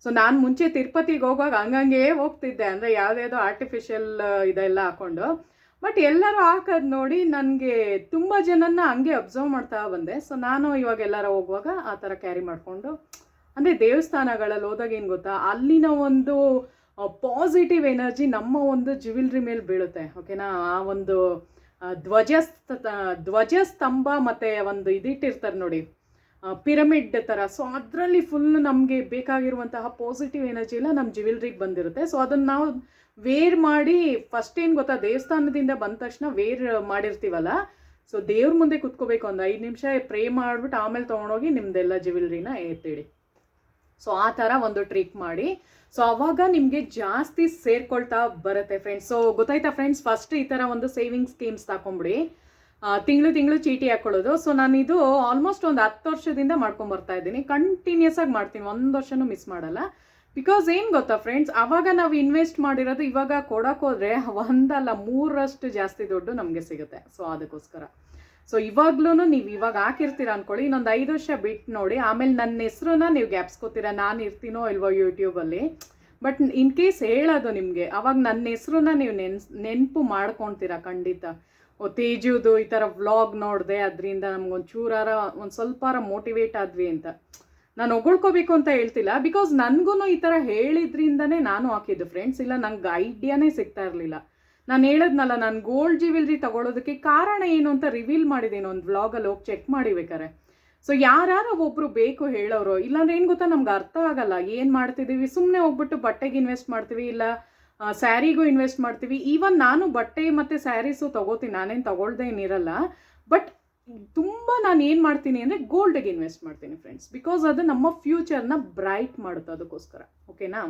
[SPEAKER 1] ಸೊ ನಾನು ಮುಂಚೆ ತಿರುಪತಿಗೆ ಹೋಗುವಾಗ ಹಂಗಂಗೆ ಹೋಗ್ತಿದ್ದೆ, ಅಂದರೆ ಯಾವುದ್ಯಾವುದೋ ಆರ್ಟಿಫಿಷಿಯಲ್ ಇದೆಲ್ಲ ಹಾಕ್ಕೊಂಡು. ಬಟ್ ಎಲ್ಲರೂ ಹಾಕೋದು ನೋಡಿ ನನಗೆ ತುಂಬ ಜನನ್ನ ಹಂಗೆ ಅಬ್ಸರ್ವ್ ಮಾಡ್ತಾ ಬಂದೆ. ಸೊ ನಾನು ಇವಾಗ ಎಲ್ಲರೂ ಹೋಗುವಾಗ ಆ ಥರ ಕ್ಯಾರಿ ಮಾಡಿಕೊಂಡು, ಅಂದರೆ ದೇವಸ್ಥಾನಗಳಲ್ಲಿ ಹೋದಾಗ ಏನು ಗೊತ್ತಾ, ಅಲ್ಲಿನ ಒಂದು ಪಾಸಿಟಿವ್ ಎನರ್ಜಿ ನಮ್ಮ ಒಂದು ಜ್ಯುವೆಲ್ರಿ ಮೇಲೆ ಬೀಳುತ್ತೆ. ಓಕೆನಾ, ಆ ಒಂದು ಧ್ವಜಸ್ತಂಭ ಮತ್ತು ಒಂದು ಇದಿಟ್ಟಿರ್ತಾರೆ ನೋಡಿ, ಪಿರಮಿಡ್ ಥರ. ಸೊ ಅದರಲ್ಲಿ ಫುಲ್ ನಮಗೆ ಬೇಕಾಗಿರುವಂತಹ ಪಾಸಿಟಿವ್ ಎನರ್ಜಿ ಎಲ್ಲ ನಮ್ಮ ಜ್ಯುವೆಲ್ರಿಗೆ ಬಂದಿರುತ್ತೆ. ಸೊ ಅದನ್ನು ನಾವು ವೇರ್ ಮಾಡಿ ಫಸ್ಟ್ ಏನು ಗೊತ್ತಾ, ದೇವಸ್ಥಾನದಿಂದ ಬಂದ ತಕ್ಷಣ ವೇರ್ ಮಾಡಿರ್ತೀವಲ್ಲ, ಸೊ ದೇವ್ರ ಮುಂದೆ ಕುತ್ಕೋಬೇಕು, ಒಂದು 5 ನಿಮಿಷ ಪ್ರೇ ಮಾಡಿಬಿಟ್ಟು ಆಮೇಲೆ ತೊಗೊಂಡೋಗಿ ನಿಮ್ಮದೆಲ್ಲ ಜ್ಯುವೆಲ್ರಿನ ಎತ್ತಿಡಿ. ಸೊ ಆ ಥರ ಒಂದು ಟ್ರಿಕ್ ಮಾಡಿ. ಸೊ ಅವಾಗ ನಿಮಗೆ ಜಾಸ್ತಿ ಸೇರ್ಕೊಳ್ತಾ ಬರುತ್ತೆ ಫ್ರೆಂಡ್ಸ್. ಸೊ ಗೊತ್ತಾಯ್ತಾ ಫ್ರೆಂಡ್ಸ್, ಫಸ್ಟ್ ಈ ಥರ ಒಂದು ಸೇವಿಂಗ್ ಸ್ಕೀಮ್ಸ್ ತಗೊಂಬಿಡಿ, ತಿಂಗಳು ಚೀಟಿ ಹಾಕೊಳ್ಳೋದು. ಸೊ ನಾನಿದು ಆಲ್ಮೋಸ್ಟ್ ಒಂದು 10 ವರ್ಷದಿಂದ ಮಾಡ್ಕೊಂಬರ್ತಾ ಇದ್ದೀನಿ, ಕಂಟಿನ್ಯೂಸ್ ಆಗಿ ಮಾಡ್ತೀನಿ, 1 ವರ್ಷನೂ ಮಿಸ್ ಮಾಡಲ್ಲ. ಬಿಕಾಸ್ ಏನು ಗೊತ್ತಾ ಫ್ರೆಂಡ್ಸ್, ಆವಾಗ ನಾವು ಇನ್ವೆಸ್ಟ್ ಮಾಡಿರೋದು ಇವಾಗ ಕೊಡೋಕ್ಕೋದ್ರೆ 1 ಅಲ್ಲ 3ರಷ್ಟು ಜಾಸ್ತಿ ದುಡ್ಡು ನಮಗೆ ಸಿಗುತ್ತೆ. ಸೊ ಅದಕ್ಕೋಸ್ಕರ ಸೊ ಇವಾಗ್ಲೂ ನೀವು ಇವಾಗ ಹಾಕಿರ್ತೀರ ಅಂದ್ಕೊಳ್ಳಿ, ಇನ್ನೊಂದು 5 ವರ್ಷ ಬಿಟ್ಟು ನೋಡಿ, ಆಮೇಲೆ ನನ್ನ ಹೆಸ್ರನ್ನ ನೀವು ಗ್ಯಾಪ್ಸ್ಕೋತೀರ, ನಾನು ಇರ್ತೀನೋ ಇಲ್ವೋ ಯೂಟ್ಯೂಬಲ್ಲಿ. ಬಟ್ ಇನ್ ಕೇಸ್ ಹೇಳೋದು ನಿಮಗೆ, ಅವಾಗ ನನ್ನ ಹೆಸ್ರನ್ನ ನೀವು ನೆನಪು ಮಾಡ್ಕೊತೀರ ಖಂಡಿತ. ತೇಜುದು ಈ ಥರ ವ್ಲಾಗ್ ನೋಡಿದೆ, ಅದರಿಂದ ನಮ್ಗೊಂದು ಚೂರಾರ ಒಂದು ಸ್ವಲ್ಪಾರ ಮೋಟಿವೇಟ್ ಆದ್ವಿ ಅಂತ. ನಾನು ಹೊಗಳ್ಕೋಬೇಕು ಅಂತ ಹೇಳ್ತಿಲ್ಲ, ಬಿಕಾಸ್ ನನಗೂ ಈ ಥರ ಹೇಳಿದ್ರಿಂದನೇ ನಾನು ಹಾಕಿದ್ದು ಫ್ರೆಂಡ್ಸ್, ಇಲ್ಲ ನಂಗೆ ಐಡಿಯಾನೇ ಸಿಗ್ತಾ ಇರಲಿಲ್ಲ. ನಾನು ಹೇಳಿದ್ನಲ್ಲ, ನಾನು ಗೋಲ್ಡ್ ಜ್ಯುವೆಲ್ರಿ ತೊಗೊಳೋದಕ್ಕೆ ಕಾರಣ ಏನು ಅಂತ ರಿವೀಲ್ ಮಾಡಿದ್ದೀನಿ ಒಂದು ವ್ಲಾಗಲ್ಲಿ, ಹೋಗಿ ಚೆಕ್ ಮಾಡಿ ಬೇಕಾರೆ. ಸೊ ಯಾರು ಒಬ್ಬರು ಬೇಕು ಹೇಳೋರು, ಇಲ್ಲಾಂದ್ರೆ ಏನು ಗೊತ್ತಾ, ನಮ್ಗೆ ಅರ್ಥ ಆಗಲ್ಲ ಏನು ಮಾಡ್ತಿದ್ದೀವಿ. ಸುಮ್ಮನೆ ಹೋಗ್ಬಿಟ್ಟು ಬಟ್ಟೆಗೆ ಇನ್ವೆಸ್ಟ್ ಮಾಡ್ತೀವಿ, ಇಲ್ಲ ಸ್ಯಾರಿಗೂ ಇನ್ವೆಸ್ಟ್ ಮಾಡ್ತೀವಿ. ಈವನ್ ನಾನು ಬಟ್ಟೆ ಮತ್ತು ಸ್ಯಾರೀಸು ತೊಗೋತೀನಿ, ನಾನೇನು ತೊಗೊಳ್ದೇ ಏನಿರಲ್ಲ. ಬಟ್ ತುಂಬ ನಾನು ಏನು ಮಾಡ್ತೀನಿ ಅಂದರೆ ಗೋಲ್ಡಿಗೆ ಇನ್ವೆಸ್ಟ್ ಮಾಡ್ತೀನಿ ಫ್ರೆಂಡ್ಸ್, ಬಿಕಾಸ್ ಅದು ನಮ್ಮ ಫ್ಯೂಚರ್ನ ಬ್ರೈಟ್ ಮಾಡುತ್ತೆ, ಅದಕ್ಕೋಸ್ಕರ. ಓಕೆನಾ?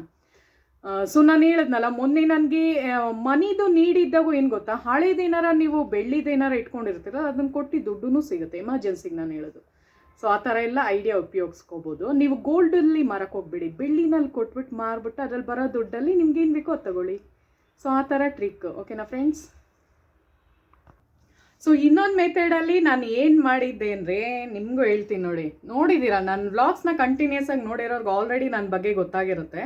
[SPEAKER 1] ಸೊ ನಾನು ಹೇಳಿದ್ನಲ್ಲ ಮೊನ್ನೆ ನನಗೆ ಮನಿದು ನೀಡಿದ್ದಾಗೂ ಏನು ಗೊತ್ತಾ, ಹಳೇದೇನಾರ ನೀವು ಬೆಳ್ಳಿದೇನಾರ ಇಟ್ಕೊಂಡಿರ್ತೀರ ಅದನ್ನು ಕೊಟ್ಟು ದುಡ್ಡು ಸಿಗುತ್ತೆ ಎಮರ್ಜೆನ್ಸಿಗೆ, ನಾನು ಹೇಳೋದು. ಸೊ ಆ ಥರ ಎಲ್ಲ ಐಡಿಯಾ ಉಪಯೋಗಿಸ್ಕೋಬೋದು. ನೀವು ಗೋಲ್ಡಲ್ಲಿ ಮಾರಕ್ಕೆ ಹೋಗ್ಬೇಡಿ, ಬೆಳ್ಳಿನಲ್ಲಿ ಕೊಟ್ಬಿಟ್ಟು ಮಾರ್ಬಿಟ್ಟು ಅದ್ರಲ್ಲಿ ಬರೋ ದುಡ್ಡಲ್ಲಿ ನಿಮ್ಗೆ ಏನು ಬೇಕೋ ಅದು ತಗೊಳ್ಳಿ. ಸೊ ಆ ಥರ ಟ್ರಿಕ್. ಓಕೆನಾ ಫ್ರೆಂಡ್ಸ್? ಸೊ ಇನ್ನೊಂದು ಮೆಥಡಲ್ಲಿ ನಾನು ಏನು ಮಾಡಿದ್ದೆ ಅಂದರೆ ನಿಮಗೂ ಹೇಳ್ತೀನಿ ನೋಡಿ. ನೋಡಿದ್ದೀರಾ ನನ್ನ ವ್ಲಾಗ್ಸ್ನ ಕಂಟಿನ್ಯೂಸ್ ಆಗಿ ನೋಡಿರೋರ್ಗೆ ಆಲ್ರೆಡಿ ನನ್ನ ಬಗ್ಗೆ ಗೊತ್ತಾಗಿರುತ್ತೆ.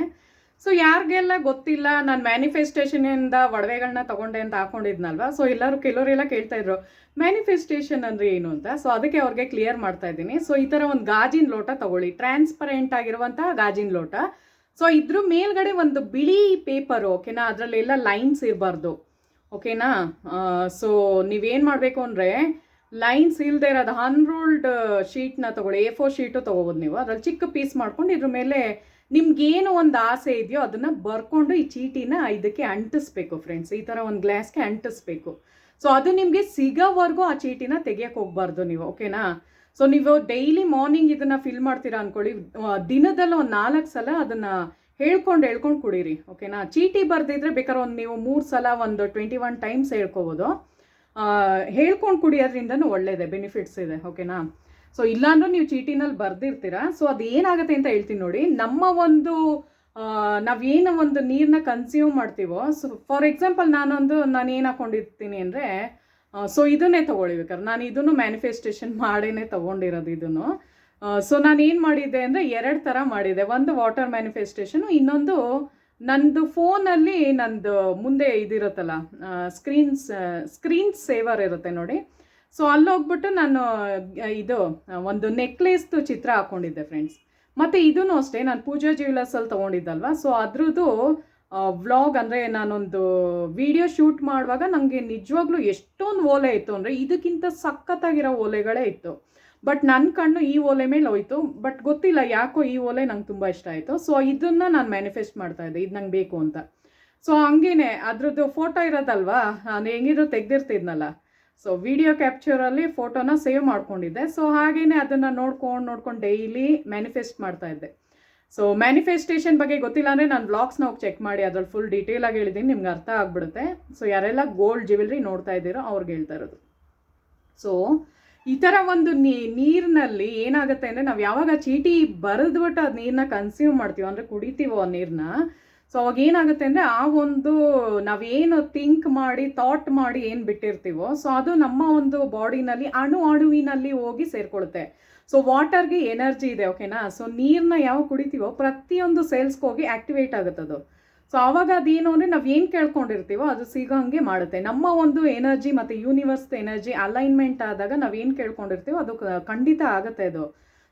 [SPEAKER 1] ಸೊ ಯಾರಿಗೆಲ್ಲ ಗೊತ್ತಿಲ್ಲ, ನಾನು ಮ್ಯಾನಿಫೆಸ್ಟೇಷನಿಂದ ಒಡವೆಗಳನ್ನ ತೊಗೊಂಡೆ ಅಂತ ಹಾಕೊಂಡಿದ್ನಲ್ವ. ಸೊ ಕೆಲವರೆಲ್ಲ ಕೇಳ್ತಾಯಿದ್ರು ಮ್ಯಾನಿಫೆಸ್ಟೇಷನ್ ಅಂದರೆ ಏನು ಅಂತ. ಸೊ ಅದಕ್ಕೆ ಅವ್ರಿಗೆ ಕ್ಲಿಯರ್ ಮಾಡ್ತಾ ಇದ್ದೀನಿ. ಸೊ ಈ ಥರ ಒಂದು ಗಾಜಿನ ಲೋಟ ತೊಗೊಳ್ಳಿ, ಟ್ರಾನ್ಸ್ಪರೆಂಟ್ ಆಗಿರುವಂತಹ ಗಾಜಿನ ಲೋಟ. ಸೊ ಇದ್ರ ಮೇಲ್ಗಡೆ ಒಂದು ಬಿಳಿ ಪೇಪರು, ಓಕೆನಾ, ಅದರಲ್ಲೆಲ್ಲ ಲೈನ್ಸ್ ಇರಬಾರ್ದು. ಓಕೆನಾ? ಸೊ ನೀವೇನು ಮಾಡಬೇಕು ಅಂದರೆ ಲೈನ್ಸ್ ಇಲ್ಲದೆ ಇರೋದು ಅನ್ರೂಲ್ಡ್ ಶೀಟ್ನ ತೊಗೊಳ್ಳಿ, A4 ಶೀಟು ತೊಗೋಬೋದು ನೀವು. ಅದ್ರಲ್ಲಿ ಚಿಕ್ಕ ಪೀಸ್ ಮಾಡ್ಕೊಂಡು ಇದ್ರ ಮೇಲೆ ನಿಮ್ಗೇನು ಒಂದು ಆಸೆ ಇದೆಯೋ ಅದನ್ನು ಬರ್ಕೊಂಡು ಈ ಚೀಟಿನ ಇದಕ್ಕೆ ಅಂಟಿಸ್ಬೇಕು ಫ್ರೆಂಡ್ಸ್. ಈ ಥರ ಒಂದು ಗ್ಲಾಸ್ಗೆ ಅಂಟಿಸ್ಬೇಕು. ಸೊ ಅದು ನಿಮಗೆ ಸಿಗೋವರೆಗೂ ಆ ಚೀಟಿನ ತೆಗಿಯೋಕ್ಕೆ ಹೋಗ್ಬಾರ್ದು ನೀವು. ಓಕೆನಾ? ಸೊ ನೀವು ಡೈಲಿ ಮಾರ್ನಿಂಗ್ ಇದನ್ನು ಫಿಲ್ ಮಾಡ್ತೀರಾ ಅಂದ್ಕೊಳ್ಳಿ, ದಿನದಲ್ಲಿ ಒಂದು 4 ಸಲ ಅದನ್ನು ಹೇಳ್ಕೊಂಡು ಕುಡೀರಿ. ಓಕೆನಾ? ಚೀಟಿ ಬರ್ದಿದ್ರೆ ಬೇಕಾದ್ರೆ ನೀವು 3 ಸಲ ಒಂದು 21 ಟೈಮ್ಸ್ ಹೇಳ್ಕೊಬೋದು. ಹೇಳ್ಕೊಂಡು ಕುಡಿಯೋದ್ರಿಂದನೂ ಒಳ್ಳೇದೆ, ಬೆನಿಫಿಟ್ಸ್ ಇದೆ. ಓಕೆನಾ? ಸೊ ಇಲ್ಲಾಂದ್ರೂ ನೀವು ಚೀಟಿನಲ್ಲಿ ಬರ್ದಿರ್ತೀರಾ. ಸೊ ಅದು ಏನಾಗುತ್ತೆ ಅಂತ ಹೇಳ್ತೀನಿ ನೋಡಿ. ನಮ್ಮ ಒಂದು ನಾವೇನು ಒಂದು ನೀರನ್ನ ಕನ್ಸ್ಯೂಮ್ ಮಾಡ್ತೀವೋ, ಸೊ ಫಾರ್ ಎಕ್ಸಾಂಪಲ್ ನಾನು ಏನು ಹಾಕೊಂಡಿರ್ತೀನಿ ಅಂದರೆ, ಸೊ ಇದನ್ನೇ ತೊಗೊಳ್ಳಿ ಬೇಕಾದ್ರೆ. ನಾನು ಇದನ್ನು ಮ್ಯಾನಿಫೆಸ್ಟೇಷನ್ ಮಾಡೇ ತೊಗೊಂಡಿರೋದು ಇದನ್ನು. ಸೊ ನಾನು ಏನು ಮಾಡಿದ್ದೆ ಅಂದರೆ 2 ಥರ ಮಾಡಿದೆ. ಒಂದು ವಾಟರ್ ಮ್ಯಾನಿಫೆಸ್ಟೇಷನು, ಇನ್ನೊಂದು ನಂದು ಫೋನಲ್ಲಿ ನಂದು ಮುಂದೆ ಇದಿರುತ್ತಲ್ಲ, ಸ್ಕ್ರೀನ್ ಸೇವರ್ ಇರುತ್ತೆ ನೋಡಿ. ಸೊ ಅಲ್ಲಿ ಹೋಗ್ಬಿಟ್ಟು ನಾನು ಒಂದು ನೆಕ್ಲೇಸ್ದು ಚಿತ್ರ ಹಾಕ್ಕೊಂಡಿದ್ದೆ ಫ್ರೆಂಡ್ಸ್. ಮತ್ತು ಇದೂ ಅಷ್ಟೇ, ನಾನು ಪೂಜಾ ಜ್ಯುವೆಲರ್ಸಲ್ಲಿ ತೊಗೊಂಡಿದ್ದಲ್ವ. ಸೊ ಅದ್ರದ್ದು ವ್ಲಾಗ್ ಅಂದರೆ ನಾನೊಂದು ವಿಡಿಯೋ ಶೂಟ್ ಮಾಡುವಾಗ ನನಗೆ ನಿಜವಾಗ್ಲೂ ಎಷ್ಟೊಂದು ಓಲೆ ಇತ್ತು ಅಂದರೆ ಇದಕ್ಕಿಂತ ಸಖತ್ತಾಗಿರೋ ಓಲೆಗಳೇ ಇತ್ತು. ಬಟ್ ನನ್ನ ಕಣ್ಣು ಈ ಓಲೆ ಮೇಲೆ ಹೋಯ್ತು. ಬಟ್ ಗೊತ್ತಿಲ್ಲ ಯಾಕೋ ಈ ಓಲೆ ನಂಗೆ ತುಂಬ ಇಷ್ಟ ಆಯಿತು. ಸೊ ಇದನ್ನು ನಾನು ಮ್ಯಾನಿಫೆಸ್ಟ್ ಮಾಡ್ತಾಯಿದ್ದೆ, ಇದು ನಂಗೆ ಬೇಕು ಅಂತ. ಸೊ ಹಂಗೇನೆ ಅದ್ರದ್ದು ಫೋಟೋ ಇರೋದಲ್ವಾ, ನಾನು ಹೆಂಗಿದ್ರು ತೆಗ್ದಿರ್ತಿದ್ನಲ್ಲ. ಸೊ ವಿಡಿಯೋ ಕ್ಯಾಪ್ಚರಲ್ಲಿ ಫೋಟೋನ ಸೇವ್ ಮಾಡ್ಕೊಂಡಿದ್ದೆ. ಸೊ ಹಾಗೇನೆ ಅದನ್ನು ನೋಡ್ಕೊಂಡು ಡೈಲಿ ಮ್ಯಾನಿಫೆಸ್ಟ್ ಮಾಡ್ತಾಯಿದ್ದೆ. ಸೊ ಮ್ಯಾನಿಫೆಸ್ಟೇಷನ್ ಬಗ್ಗೆ ಗೊತ್ತಿಲ್ಲ ಅಂದರೆ ನಾನು ವ್ಲಾಗ್ಸ್ನ ಹೋಗಿ ಚೆಕ್ ಮಾಡಿ, ಅದ್ರಲ್ಲಿ ಫುಲ್ ಡೀಟೇಲಾಗಿ ಹೇಳಿದ್ದೀನಿ, ನಿಮ್ಗೆ ಅರ್ಥ ಆಗಿಬಿಡುತ್ತೆ. ಸೊ ಯಾರೆಲ್ಲ ಗೋಲ್ಡ್ ಜ್ಯುವೆಲ್ರಿ ನೋಡ್ತಾ ಇದ್ದೀರೋ ಅವ್ರಿಗೆ ಹೇಳ್ತಾ ಇರೋದು. ಸೊ ಈ ಥರ ಒಂದು ನೀರಿನಲ್ಲಿ ಏನಾಗುತ್ತೆ ಅಂದರೆ, ನಾವು ಯಾವಾಗ ಚೀಟಿ ಬರೆದ್ಬಿಟ್ಟು ಅದು ನೀರನ್ನ ಕನ್ಸ್ಯೂಮ್ ಮಾಡ್ತೀವೋ ಅಂದರೆ ಕುಡಿತೀವೋ ಆ ನೀರನ್ನ, ಸೊ ಅವಾಗ ಏನಾಗುತ್ತೆ ಅಂದರೆ ಆ ಒಂದು ನಾವೇನು ಥಿಂಕ್ ಮಾಡಿ ಥಾಟ್ ಮಾಡಿ ಏನು ಬಿಟ್ಟಿರ್ತೀವೋ, ಸೊ ಅದು ನಮ್ಮ ಒಂದು ಬಾಡಿನಲ್ಲಿ ಅಣುವಿನಲ್ಲಿ ಹೋಗಿ ಸೇರಿಕೊಳ್ಳುತ್ತೆ. ಸೊ ವಾಟರ್ಗೆ ಎನರ್ಜಿ ಇದೆ. ಓಕೆನಾ? ಸೊ ನೀರನ್ನ ಯಾವ ಕುಡಿತೀವೋ ಪ್ರತಿಯೊಂದು ಸೆಲ್ಸ್ಗೆ ಹೋಗಿ ಆ್ಯಕ್ಟಿವೇಟ್ ಆಗುತ್ತೆ ಅದು. ಸೊ ಆವಾಗ ಅದೇನು ಅಂದರೆ ನಾವು ಏನು ಕೇಳ್ಕೊಂಡಿರ್ತೀವೋ ಅದು ಸಿಗೋಂಗೆ ಮಾಡುತ್ತೆ. ನಮ್ಮ ಒಂದು ಎನರ್ಜಿ ಮತ್ತು ಯೂನಿವರ್ಸ್ ಎನರ್ಜಿ ಅಲೈನ್ಮೆಂಟ್ ಆದಾಗ ನಾವೇನು ಕೇಳ್ಕೊಂಡಿರ್ತೀವೋ ಅದು ಖಂಡಿತ ಆಗುತ್ತೆ ಅದು.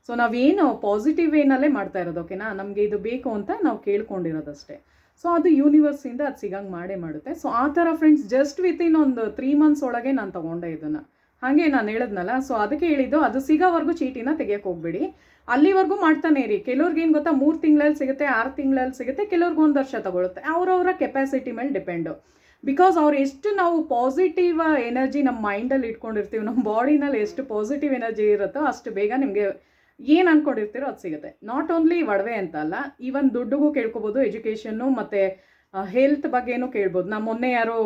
[SPEAKER 1] ಸೊ ನಾವೇನು ಪಾಸಿಟಿವ್ ವೇನಲ್ಲೇ ಮಾಡ್ತಾ ಇರೋದು. ಓಕೆನಾ? ನಮಗೆ ಇದು ಬೇಕು ಅಂತ ನಾವು ಕೇಳ್ಕೊಂಡಿರೋದಷ್ಟೇ. ಸೊ ಅದು ಯೂನಿವರ್ಸಿಂದ ಅದು ಸಿಗಂಗೆ ಮಾಡುತ್ತೆ. ಸೊ ಆ ಥರ ಫ್ರೆಂಡ್ಸ್ ಜಸ್ಟ್ ವಿತಿನ್ ಒಂದು 3 ಮಂತ್ಸ್ ಒಳಗೆ ನಾನು ತೊಗೊಂಡೆ ಇದನ್ನು. ಹಾಗೆ ನಾನು ಹೇಳಿದ್ನಲ್ಲ, ಸೊ ಅದಕ್ಕೆ ಹೇಳಿದ್ದು ಅದು ಸಿಗೋವರೆಗೂ ಚೀಟಿನ ತೆಗಿಯೋಕೆ ಹೋಗ್ಬೇಡಿ, ಅಲ್ಲಿವರೆಗೂ ಮಾಡ್ತಾನೆ ಇರಿ. ಕೆಲವ್ರಿಗೆ ಏನು ಗೊತ್ತಾ, 3 ತಿಂಗಳಲ್ಲಿ ಸಿಗುತ್ತೆ, 6 ತಿಂಗಳಲ್ಲಿ ಸಿಗುತ್ತೆ, ಕೆಲವ್ರಿಗೆ 1 ವರ್ಷ ತಗೊಳುತ್ತೆ. ಅವರವರ ಕೆಪಾಸಿಟಿ ಮೇಲೆ ಡಿಪೆಂಡು. ಬಿಕಾಸ್ ಅವ್ರು ಎಷ್ಟು ನಾವು ಪಾಸಿಟಿವ್ ಎನರ್ಜಿ ನಮ್ಮ ಮೈಂಡಲ್ಲಿ ಇಟ್ಕೊಂಡಿರ್ತೀವಿ, ನಮ್ಮ ಬಾಡಿನಲ್ಲಿ ಎಷ್ಟು ಪಾಸಿಟಿವ್ ಎನರ್ಜಿ ಇರುತ್ತೋ ಅಷ್ಟು ಬೇಗ ನಿಮಗೆ ಏನು ಅಂದ್ಕೊಂಡಿರ್ತೀರೋ ಅದು ಸಿಗುತ್ತೆ. ನಾಟ್ ಓನ್ಲಿ ಒಡವೆ ಅಂತ ಅಲ್ಲ, ಈವನ್ ದುಡ್ಡಿಗೂ ಕೇಳ್ಕೊಬೋದು, ಎಜುಕೇಷನ್ನು ಮತ್ತು ಹೆಲ್ತ್ ಬಗ್ಗೆನೂ ಕೇಳ್ಬೋದು. ನಾನು ಮೊನ್ನೆ ಯಾರೋ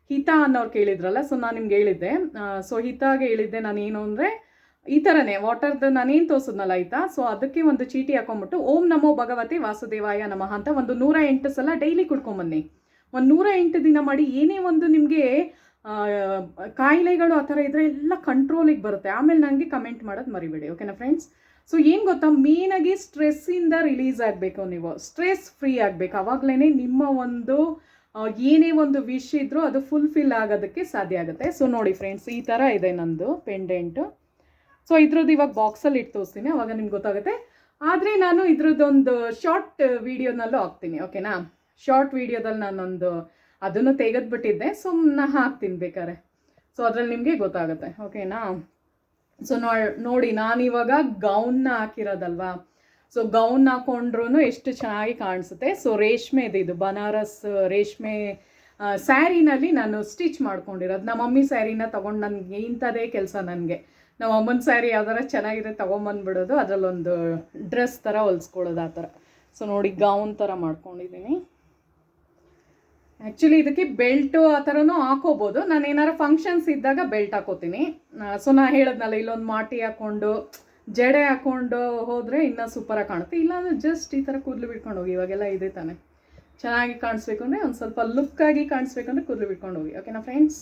[SPEAKER 1] ಹಿತಾ ಅನ್ನೋರು ಕೇಳಿದ್ರಲ್ಲ, ಸೊ ನಾನು ನಿಮ್ಗೆ ಹೇಳಿದ್ದೆ. ಸೊ ಹಿತಾಗೆ ಹೇಳಿದ್ದೆ ನಾನು ಏನು ಅಂದರೆ ಈ ಥರನೇ ವಾಟರ್ದು ನಾನೇನು ತೋರಿಸಿದ್ನಲ್ಲ ಆಯಿತಾ. ಸೊ ಅದಕ್ಕೆ ಒಂದು ಚೀಟಿ ಹಾಕೊಂಡ್ಬಿಟ್ಟು ಓಂ ನಮೋ ಭಗವತಿ ವಾಸುದೇವಾಯ ನಮಃ ಅಂತ ಒಂದು 108 ಸಲ ಡೈಲಿ ಕುಡ್ಕೊಂಬನ್ನಿ. ಒಂದು 108 ದಿನ ಮಾಡಿ. ಏನೇ ಒಂದು ನಿಮಗೆ ಕಾಯಿಲೆಗಳು ಆ ಥರ ಇದ್ದರೆ ಎಲ್ಲ ಕಂಟ್ರೋಲಿಗೆ ಬರುತ್ತೆ. ಆಮೇಲೆ ನನಗೆ ಕಮೆಂಟ್ ಮಾಡೋದು ಮರಿಬೇಡಿ. ಓಕೆನಾ ಫ್ರೆಂಡ್ಸ್? ಸೊ ಏನು ಗೊತ್ತಾ, ಮೇನಾಗಿ ಸ್ಟ್ರೆಸ್ಸಿಂದ ರಿಲೀಸ್ ಆಗಬೇಕು, ನೀವು ಸ್ಟ್ರೆಸ್ ಫ್ರೀ ಆಗಬೇಕು. ಆವಾಗಲೇ ನಿಮ್ಮ ಒಂದು ಏನೇ ಒಂದು ವಿಶ್ ಇದ್ರೂ ಅದು ಫುಲ್ಫಿಲ್ ಆಗೋದಕ್ಕೆ ಸಾಧ್ಯ ಆಗುತ್ತೆ. ಸೊ ನೋಡಿ ಫ್ರೆಂಡ್ಸ್, ಈ ಥರ ಇದೆ ನಂದು ಪೆಂಡೆಂಟು. ಸೊ ಇದ್ರದ್ದು ಇವಾಗ ಬಾಕ್ಸಲ್ಲಿ ಇಟ್ಟು ತೋರಿಸ್ತೀನಿ, ಅವಾಗ ನಿಮ್ಗೆ ಗೊತ್ತಾಗುತ್ತೆ. ಆದರೆ ನಾನು ಇದ್ರದ್ದೊಂದು ಶಾರ್ಟ್ ವೀಡಿಯೋನಲ್ಲೂ ಹಾಕ್ತೀನಿ. ಓಕೆನಾ? ಶಾರ್ಟ್ ವೀಡಿಯೋದಲ್ಲಿ ನಾನೊಂದು ಅದನ್ನು ತೆಗೆದುಬಿಟ್ಟಿದ್ದೆ, ಸುಮ್ಮನೆ ಹಾಕ್ತೀನಿ ಬೇಕಾದ್ರೆ. ಸೊ ಅದ್ರಲ್ಲಿ ನಿಮಗೆ ಗೊತ್ತಾಗುತ್ತೆ. ಓಕೆನಾ? ಸೊ ನೋಡಿ ನಾನಿವಾಗ ಗೌನ್ನ ಹಾಕಿರೋದಲ್ವಾ. ಸೊ ಗೌನ್ ಹಾಕೊಂಡ್ರೂ ಎಷ್ಟು ಚೆನ್ನಾಗಿ ಕಾಣಿಸುತ್ತೆ. ಸೊ ರೇಷ್ಮೆ ಇದು ಬನಾರಸ್ ರೇಷ್ಮೆ ಸ್ಯಾರಿನಲ್ಲಿ ನಾನು ಸ್ಟಿಚ್ ಮಾಡ್ಕೊಂಡಿರೋದು. ನಮ್ಮ ಮಮ್ಮಿ ಸ್ಯಾರಿನ ತೊಗೊಂಡು ನನಗೆ ಇಂಥದೇ ಕೆಲಸ ನನಗೆ. ನಾವು ಅಮ್ಮನ ಸ್ಯಾರಿ ಯಾವ್ದಾರ ಚೆನ್ನಾಗಿದೆ ತೊಗೊಂಬಂದ್ಬಿಡೋದು, ಅದರಲ್ಲೊಂದು ಡ್ರೆಸ್ ಥರ ಹೊಲಿಸ್ಕೊಳ್ಳೋದು ಆ ಥರ. ಸೊ ನೋಡಿ ಗೌನ್ ಥರ ಮಾಡ್ಕೊಂಡಿದ್ದೀನಿ. ಆ್ಯಕ್ಚುಲಿ ಇದಕ್ಕೆ ಬೆಲ್ಟು ಆ ಥರನೂ ಹಾಕೋಬೋದು. ನಾನು ಏನಾರು ಫಂಕ್ಷನ್ಸ್ ಇದ್ದಾಗ ಬೆಲ್ಟ್ ಹಾಕೋತೀನಿ. ಸೊ ನಾನು ಹೇಳಿದ್ನಲ್ಲ, ಇಲ್ಲೊಂದು ಮಾಟಿ ಹಾಕ್ಕೊಂಡು ಜಡೆ ಹಾಕ್ಕೊಂಡು ಹೋದರೆ ಇನ್ನೂ ಸೂಪರಾಗಿ ಕಾಣುತ್ತೆ. ಇಲ್ಲಾಂದರೆ ಜಸ್ಟ್ ಈ ಥರ ಕೂದಲು ಬಿಟ್ಕೊಂಡು ಹೋಗಿ. ಇವಾಗೆಲ್ಲ ಇದೆ ತಾನೆ, ಚೆನ್ನಾಗಿ ಕಾಣಿಸ್ಬೇಕು ಅಂದರೆ, ಒಂದು ಸ್ವಲ್ಪ ಲುಕ್ಕಾಗಿ ಕಾಣಿಸ್ಬೇಕಂದ್ರೆ ಕೂದಲು ಬಿಟ್ಕೊಂಡು ಹೋಗಿ. ಓಕೆನಾ ಫ್ರೆಂಡ್ಸ್?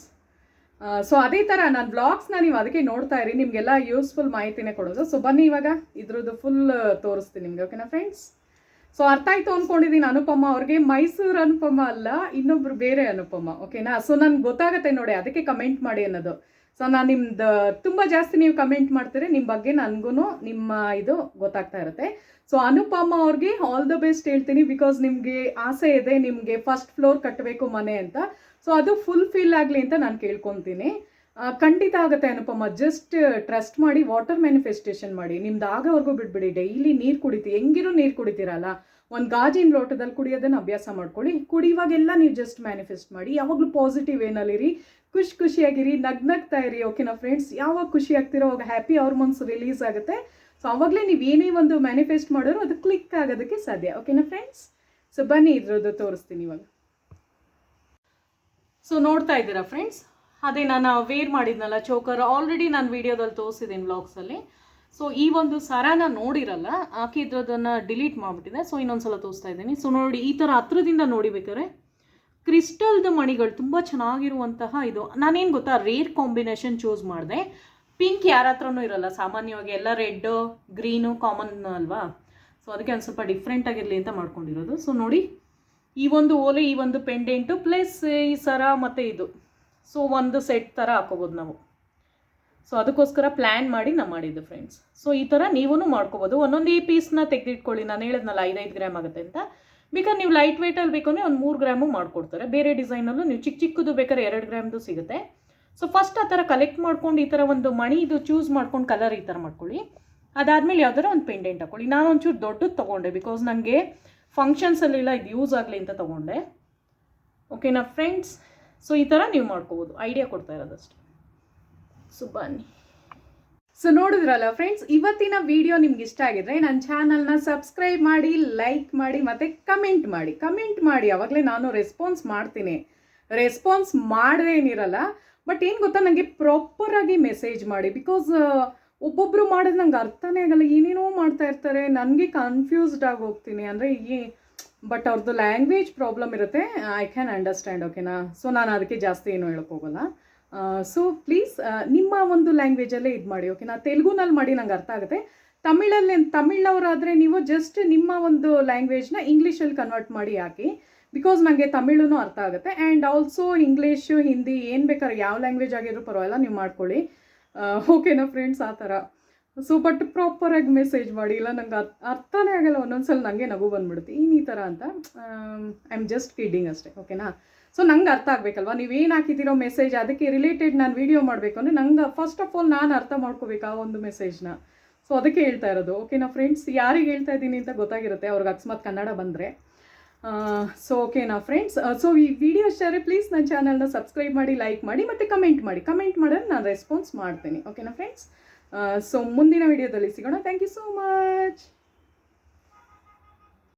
[SPEAKER 1] ಸೊ ಅದೇ ಥರ ನನ್ನ ವ್ಲಾಗ್ಸ್ನ ನೀವು ಅದಕ್ಕೆ ನೋಡ್ತಾ ಇರಿ, ನಿಮಗೆಲ್ಲ ಯೂಸ್ಫುಲ್ ಮಾಹಿತಿನೇ ಕೊಡೋದು. ಸೊ ಬನ್ನಿ ಇವಾಗ ಇದ್ರದ್ದು ಫುಲ್ ತೋರಿಸ್ತೀನಿ ನಿಮಗೆ. ಓಕೆನಾ ಫ್ರೆಂಡ್ಸ್? ಸೊ ಅರ್ಥ ಆಯಿತು ಅಂದ್ಕೊಂಡಿದ್ದೀನಿ ಅನುಪಮ ಅವ್ರಿಗೆ. ಮೈಸೂರು ಅನುಪಮ ಅಲ್ಲ, ಇನ್ನೊಬ್ರು ಬೇರೆ ಅನುಪಮ. ಓಕೆನಾ? ಸೊ ನನ್ಗೆ ಗೊತ್ತಾಗುತ್ತೆ ನೋಡಿ, ಅದಕ್ಕೆ ಕಮೆಂಟ್ ಮಾಡಿ ಅನ್ನೋದು. ಸೊ ನಾನು ನಿಮ್ದು ತುಂಬ ಜಾಸ್ತಿ ನೀವು ಕಮೆಂಟ್ ಮಾಡ್ತೀರಿ, ನಿಮ್ಮ ಬಗ್ಗೆ ನನಗೂ ನಿಮ್ಮ ಇದು ಗೊತ್ತಾಗ್ತಾ ಇರುತ್ತೆ. ಸೊ ಅನುಪಮ ಅವ್ರಿಗೆ ಆಲ್ ದ ಬೆಸ್ಟ್ ಹೇಳ್ತೀನಿ, ಬಿಕಾಸ್ ನಿಮಗೆ ಆಸೆ ಇದೆ ನಿಮಗೆ ಫಸ್ಟ್ ಫ್ಲೋರ್ ಕಟ್ಟಬೇಕು ಮನೆ ಅಂತ. ಸೊ ಅದು ಫುಲ್ಫಿಲ್ ಆಗಲಿ ಅಂತ ನಾನು ಕೇಳ್ಕೊತೀನಿ. ಖಂಡಿತ ಆಗುತ್ತೆ ಅನುಪಮ. ಜಸ್ಟ್ ಟ್ರಸ್ಟ್ ಮಾಡಿ, ವಾಟರ್ ಮ್ಯಾನಿಫೆಸ್ಟೇಷನ್ ಮಾಡಿ, ನಿಮ್ದು ಆಗೋವರೆಗೂ ಬಿಟ್ಬಿಡಿ. ಡೈಲಿ ನೀರು ಕುಡಿತೀವಿ, ಹೆಂಗಿರೋ ನೀರು ಕುಡಿತೀರಲ್ಲ, ಒಂದು ಗಾಜಿನ ಲೋಟದಲ್ಲಿ ಕುಡಿಯೋದನ್ನು ಅಭ್ಯಾಸ ಮಾಡ್ಕೊಳ್ಳಿ. ಕುಡಿಯುವಾಗೆಲ್ಲ ನೀವು ಜಸ್ಟ್ ಮ್ಯಾನಿಫೆಸ್ಟ್ ಮಾಡಿ. ಯಾವಾಗಲೂ ಪಾಸಿಟಿವ್ ಏನಲ್ಲಿರಿ, ಖುಷಿಯಾಗಿರಿ, ನಗ್ನಗ್ತಾ ಇರಿ. ಓಕೆನಾ ಫ್ರೆಂಡ್ಸ್? ಯಾವಾಗ ಖುಷಿ ಆಗ್ತಿರೋ ಅವಾಗ ಹ್ಯಾಪಿ ಹಾರ್ಮೋನ್ಸ್ ರಿಲೀಸ್ ಆಗುತ್ತೆ. ಸೊ ಆವಾಗಲೇ ನೀವು ಏನೇ ಒಂದು ಮ್ಯಾನಿಫೆಸ್ಟ್ ಮಾಡೋರು ಅದು ಕ್ಲಿಕ್ ಆಗೋದಕ್ಕೆ ಸಾಧ್ಯ. ಓಕೆನಾ ಫ್ರೆಂಡ್ಸ್? ಸೊ ಬನ್ನಿ ಇದ್ರದ್ದು ತೋರಿಸ್ತೀನಿ ಇವಾಗ. ಸೊ ನೋಡ್ತಾ ಇದ್ದೀರಾ ಫ್ರೆಂಡ್ಸ್, ಅದೇ ನಾನು ವೇರ್ ಮಾಡಿದ್ನಲ್ಲ ಚೋಕರ್, ಆಲ್ರೆಡಿ ನಾನು ವೀಡಿಯೋದಲ್ಲಿ ತೋರಿಸಿದ್ದೀನಿ ವ್ಲಾಗ್ಸಲ್ಲಿ. ಸೊ ಈ ಒಂದು ಸರನ ನೋಡಿರಲ್ಲ, ಹಾಕಿದ್ರದನ್ನು ಡಿಲೀಟ್ ಮಾಡಿಬಿಟ್ಟಿದೆ. ಸೊ ಇನ್ನೊಂದ್ಸಲ ತೋರಿಸ್ತಾ ಇದ್ದೀನಿ. ಸೊ ನೋಡಿ, ಈ ಥರ ಹತ್ರದಿಂದ ನೋಡಿಬೇಕಾದ್ರೆ ಕ್ರಿಸ್ಟಲ್ದ ಮಣಿಗಳು ತುಂಬ ಚೆನ್ನಾಗಿರುವಂತಹ ಇದು. ನಾನೇನು ಗೊತ್ತಾ, ರೇರ್ ಕಾಂಬಿನೇಷನ್ ಚೂಸ್ ಮಾಡಿದೆ. ಪಿಂಕ್ ಯಾರ ಹತ್ರನೂ ಇರಲ್ಲ ಸಾಮಾನ್ಯವಾಗಿ, ಎಲ್ಲ ರೆಡ್ಡು ಗ್ರೀನು ಕಾಮನ್ ಅಲ್ವಾ. ಸೊ ಅದಕ್ಕೆ ಒಂದು ಸ್ವಲ್ಪ ಡಿಫ್ರೆಂಟ್ ಆಗಿರಲಿ ಅಂತ ಮಾಡ್ಕೊಂಡಿರೋದು. ಸೊ ನೋಡಿ, ಈ ಒಂದು ಓಲೆ, ಈ ಒಂದು ಪೆಂಡೆಂಟು ಪ್ಲಸ್ ಈ ಸರ ಮತ್ತು ಇದು, ಸೊ ಒಂದು ಸೆಟ್ ಥರ ಹಾಕೋಬೋದು ನಾವು. ಸೊ ಅದಕ್ಕೋಸ್ಕರ ಪ್ಲ್ಯಾನ್ ಮಾಡಿ ನಾವು ಮಾಡಿದ್ದು ಫ್ರೆಂಡ್ಸ್. ಸೊ ಈ ಥರ ನೀವೂ ಮಾಡ್ಕೋಬೋದು. ಒಂದೊಂದೇ ಪೀಸ್ನ ತೆಗೆದಿಟ್ಕೊಳ್ಳಿ. ನಾನು ಹೇಳಿದ್ನಲ್ಲ 5 ಗ್ರಾಮ್ ಆಗುತ್ತೆ ಅಂತ. ಬೇಕಾದ್ರೆ ನೀವು ಲೈಟ್ ವೆಯ್ಟಲ್ಲಿ ಬೇಕು ಅಂದರೆ ಒಂದು 3 ಗ್ರಾಮು ಮಾಡ್ಕೊಡ್ತಾರೆ. ಬೇರೆ ಡಿಸೈನಲ್ಲೂ ನೀವು ಚಿಕ್ಕದು ಬೇಕಾದ್ರೆ 2 ಗ್ರಾಮ್ದು ಸಿಗುತ್ತೆ. ಸೊ ಫಸ್ಟ್ ಆ ಥರ ಕಲೆಕ್ಟ್ ಮಾಡ್ಕೊಂಡು ಈ ಥರ ಒಂದು ಮಣಿ ಇದು ಚೂಸ್ ಮಾಡ್ಕೊಂಡು ಕಲರ್ ಈ ಥರ ಮಾಡ್ಕೊಳ್ಳಿ. ಅದಾದಮೇಲೆ ಯಾವ್ದಾರ ಒಂದು ಪೆಂಡೆಂಟ್ ಹಾಕೊಳ್ಳಿ. ನಾನು ಒಂಚೂರು ದೊಡ್ಡದು ತೊಗೊಂಡೆ, ಬಿಕಾಸ್ ನನಗೆ ಫಂಕ್ಷನ್ಸಲ್ಲೆಲ್ಲ ಇದು ಯೂಸ್ ಆಗಲಿ ಅಂತ ತೊಗೊಂಡೆ. ಓಕೆನಾ ಫ್ರೆಂಡ್ಸ್? ಸೊ ಈ ಥರ ನೀವು ಮಾಡ್ಕೋಬೋದು, ಐಡಿಯಾ ಕೊಡ್ತಾ ಇರೋದಷ್ಟೇ. ಸೊ ಬನ್ನಿ. ಸೊ ನೋಡಿದ್ರಲ್ಲ ಫ್ರೆಂಡ್ಸ್, ಇವತ್ತಿನ ವಿಡಿಯೋ ನಿಮ್ಗೆ ಇಷ್ಟ ಆಗಿದ್ರೆ ನನ್ನ ಚಾನಲ್ನ ಸಬ್ಸ್ಕ್ರೈಬ್ ಮಾಡಿ, ಲೈಕ್ ಮಾಡಿ, ಮತ್ತು ಕಮೆಂಟ್ ಮಾಡಿ. ಆವಾಗಲೇ ನಾನು ರೆಸ್ಪಾನ್ಸ್ ಮಾಡ್ತೀನಿ. ರೆಸ್ಪಾನ್ಸ್ ಮಾಡದೇ ಏನಿರಲ್ಲ, ಬಟ್ ಏನು ಗೊತ್ತಾ, ನನಗೆ ಪ್ರಾಪರಾಗಿ ಮೆಸೇಜ್ ಮಾಡಿ. ಬಿಕಾಸ್ ಒಬ್ಬೊಬ್ಬರು ಮಾಡೋದು ನಂಗೆ ಅರ್ಥನೇ ಆಗಲ್ಲ, ಏನೇನೋ ಮಾಡ್ತಾ ಇರ್ತಾರೆ, ನನಗೆ ಕನ್ಫ್ಯೂಸ್ಡ್ ಆಗಿ ಹೋಗ್ತೀನಿ. ಅಂದರೆ ಬಟ್ ಅವ್ರದ್ದು ಲ್ಯಾಂಗ್ವೇಜ್ ಪ್ರಾಬ್ಲಮ್ ಇರುತ್ತೆ, ಐ ಕ್ಯಾನ್ ಅಂಡರ್ಸ್ಟ್ಯಾಂಡ್. ಓಕೆನಾ? ಸೊ ನಾನು ಅದಕ್ಕೆ ಜಾಸ್ತಿ ಏನೂ ಹೇಳೋಕ್ಕೋಗಲ್ಲ. ಸೊ ಪ್ಲೀಸ್ ನಿಮ್ಮ ಒಂದು ಲ್ಯಾಂಗ್ವೇಜಲ್ಲೇ ಇದು ಮಾಡಿ. ಓಕೆನಾ? ತೆಲುಗುನಲ್ಲಿ ಮಾಡಿ, ನಂಗೆ ಅರ್ಥ ಆಗುತ್ತೆ. ತಮಿಳವರಾದರೆ ನೀವು ಜಸ್ಟ್ ನಿಮ್ಮ ಒಂದು ಲ್ಯಾಂಗ್ವೇಜ್ನ ಇಂಗ್ಲೀಷಲ್ಲಿ ಕನ್ವರ್ಟ್ ಮಾಡಿ ಹಾಕಿ, ಬಿಕಾಸ್ ನನಗೆ ತಮಿಳೂ ಅರ್ಥ ಆಗುತ್ತೆ. ಆ್ಯಂಡ್ ಆಲ್ಸೋ ಇಂಗ್ಲೀಷು, ಹಿಂದಿ ಏನು ಬೇಕಾದ್ರೆ ಯಾವ ಲ್ಯಾಂಗ್ವೇಜ್ ಆಗಿರೋ ಪರವಾಗಿಲ್ಲ, ನೀವು ಮಾಡ್ಕೊಳ್ಳಿ. ಓಕೆನಾ ಫ್ರೆಂಡ್ಸ್? ಆ ಥರ. ಸೊ ಬಟ್ ಪ್ರಾಪರಾಗಿ ಮೆಸೇಜ್ ಮಾಡಿ, ಇಲ್ಲ ನಂಗೆ ಅರ್ಥನೇ ಆಗಲ್ಲ. ಒಂದೊಂದ್ಸಲ ನನಗೆ ನಗು ಬಂದ್ಬಿಡುತ್ತೆ, ಈ ಥರ ಅಂತ. ಐ ಆಮ್ ಜಸ್ಟ್ ಕಿಡ್ಡಿಂಗ್ ಅಷ್ಟೇ. ಓಕೆನಾ? ಸೊ ನಂಗೆ ಅರ್ಥ ಆಗಬೇಕಲ್ವ, ನೀವೇನು ಹಾಕಿದ್ದೀರೋ ಮೆಸೇಜ್, ಅದಕ್ಕೆ ರಿಲೇಟೆಡ್ ನಾನು ವೀಡಿಯೋ ಮಾಡಬೇಕು ಅಂದರೆ ನಂಗೆ ಫಸ್ಟ್ ಆಫ್ ಆಲ್ ನಾನು ಅರ್ಥ ಮಾಡ್ಕೋಬೇಕು ಆ ಒಂದು ಮೆಸೇಜ್ನ. ಸೊ ಅದಕ್ಕೆ ಹೇಳ್ತಾ ಇರೋದು. ಓಕೆನಾ ಫ್ರೆಂಡ್ಸ್? ಯಾರಿಗೆ ಹೇಳ್ತಾ ಇದ್ದೀನಿ ಅಂತ ಗೊತ್ತಾಗಿರುತ್ತೆ ಅವ್ರಿಗೆ, ಅಕಸ್ಮಾತ್ ಕನ್ನಡ ಬಂದರೆ. ಸೊ ಓಕೆನಾ ಫ್ರೆಂಡ್ಸ್? ಸೊ ಈ ವಿಡಿಯೋ ಇಷ್ಟ ಆದರೆ ಪ್ಲೀಸ್ ನನ್ನ ಚಾನಲ್ನ ಸಬ್ಸ್ಕ್ರೈಬ್ ಮಾಡಿ, ಲೈಕ್ ಮಾಡಿ, ಮತ್ತು ಕಮೆಂಟ್ ಮಾಡಿದ್ರೆ ನಾನು ರೆಸ್ಪಾನ್ಸ್ ಮಾಡ್ತೀನಿ. ಓಕೆನಾ ಫ್ರೆಂಡ್ಸ್? ಸೊ ಮುಂದಿನ ವಿಡಿಯೋದಲ್ಲಿ ಸಿಗೋಣ. Thank you so much.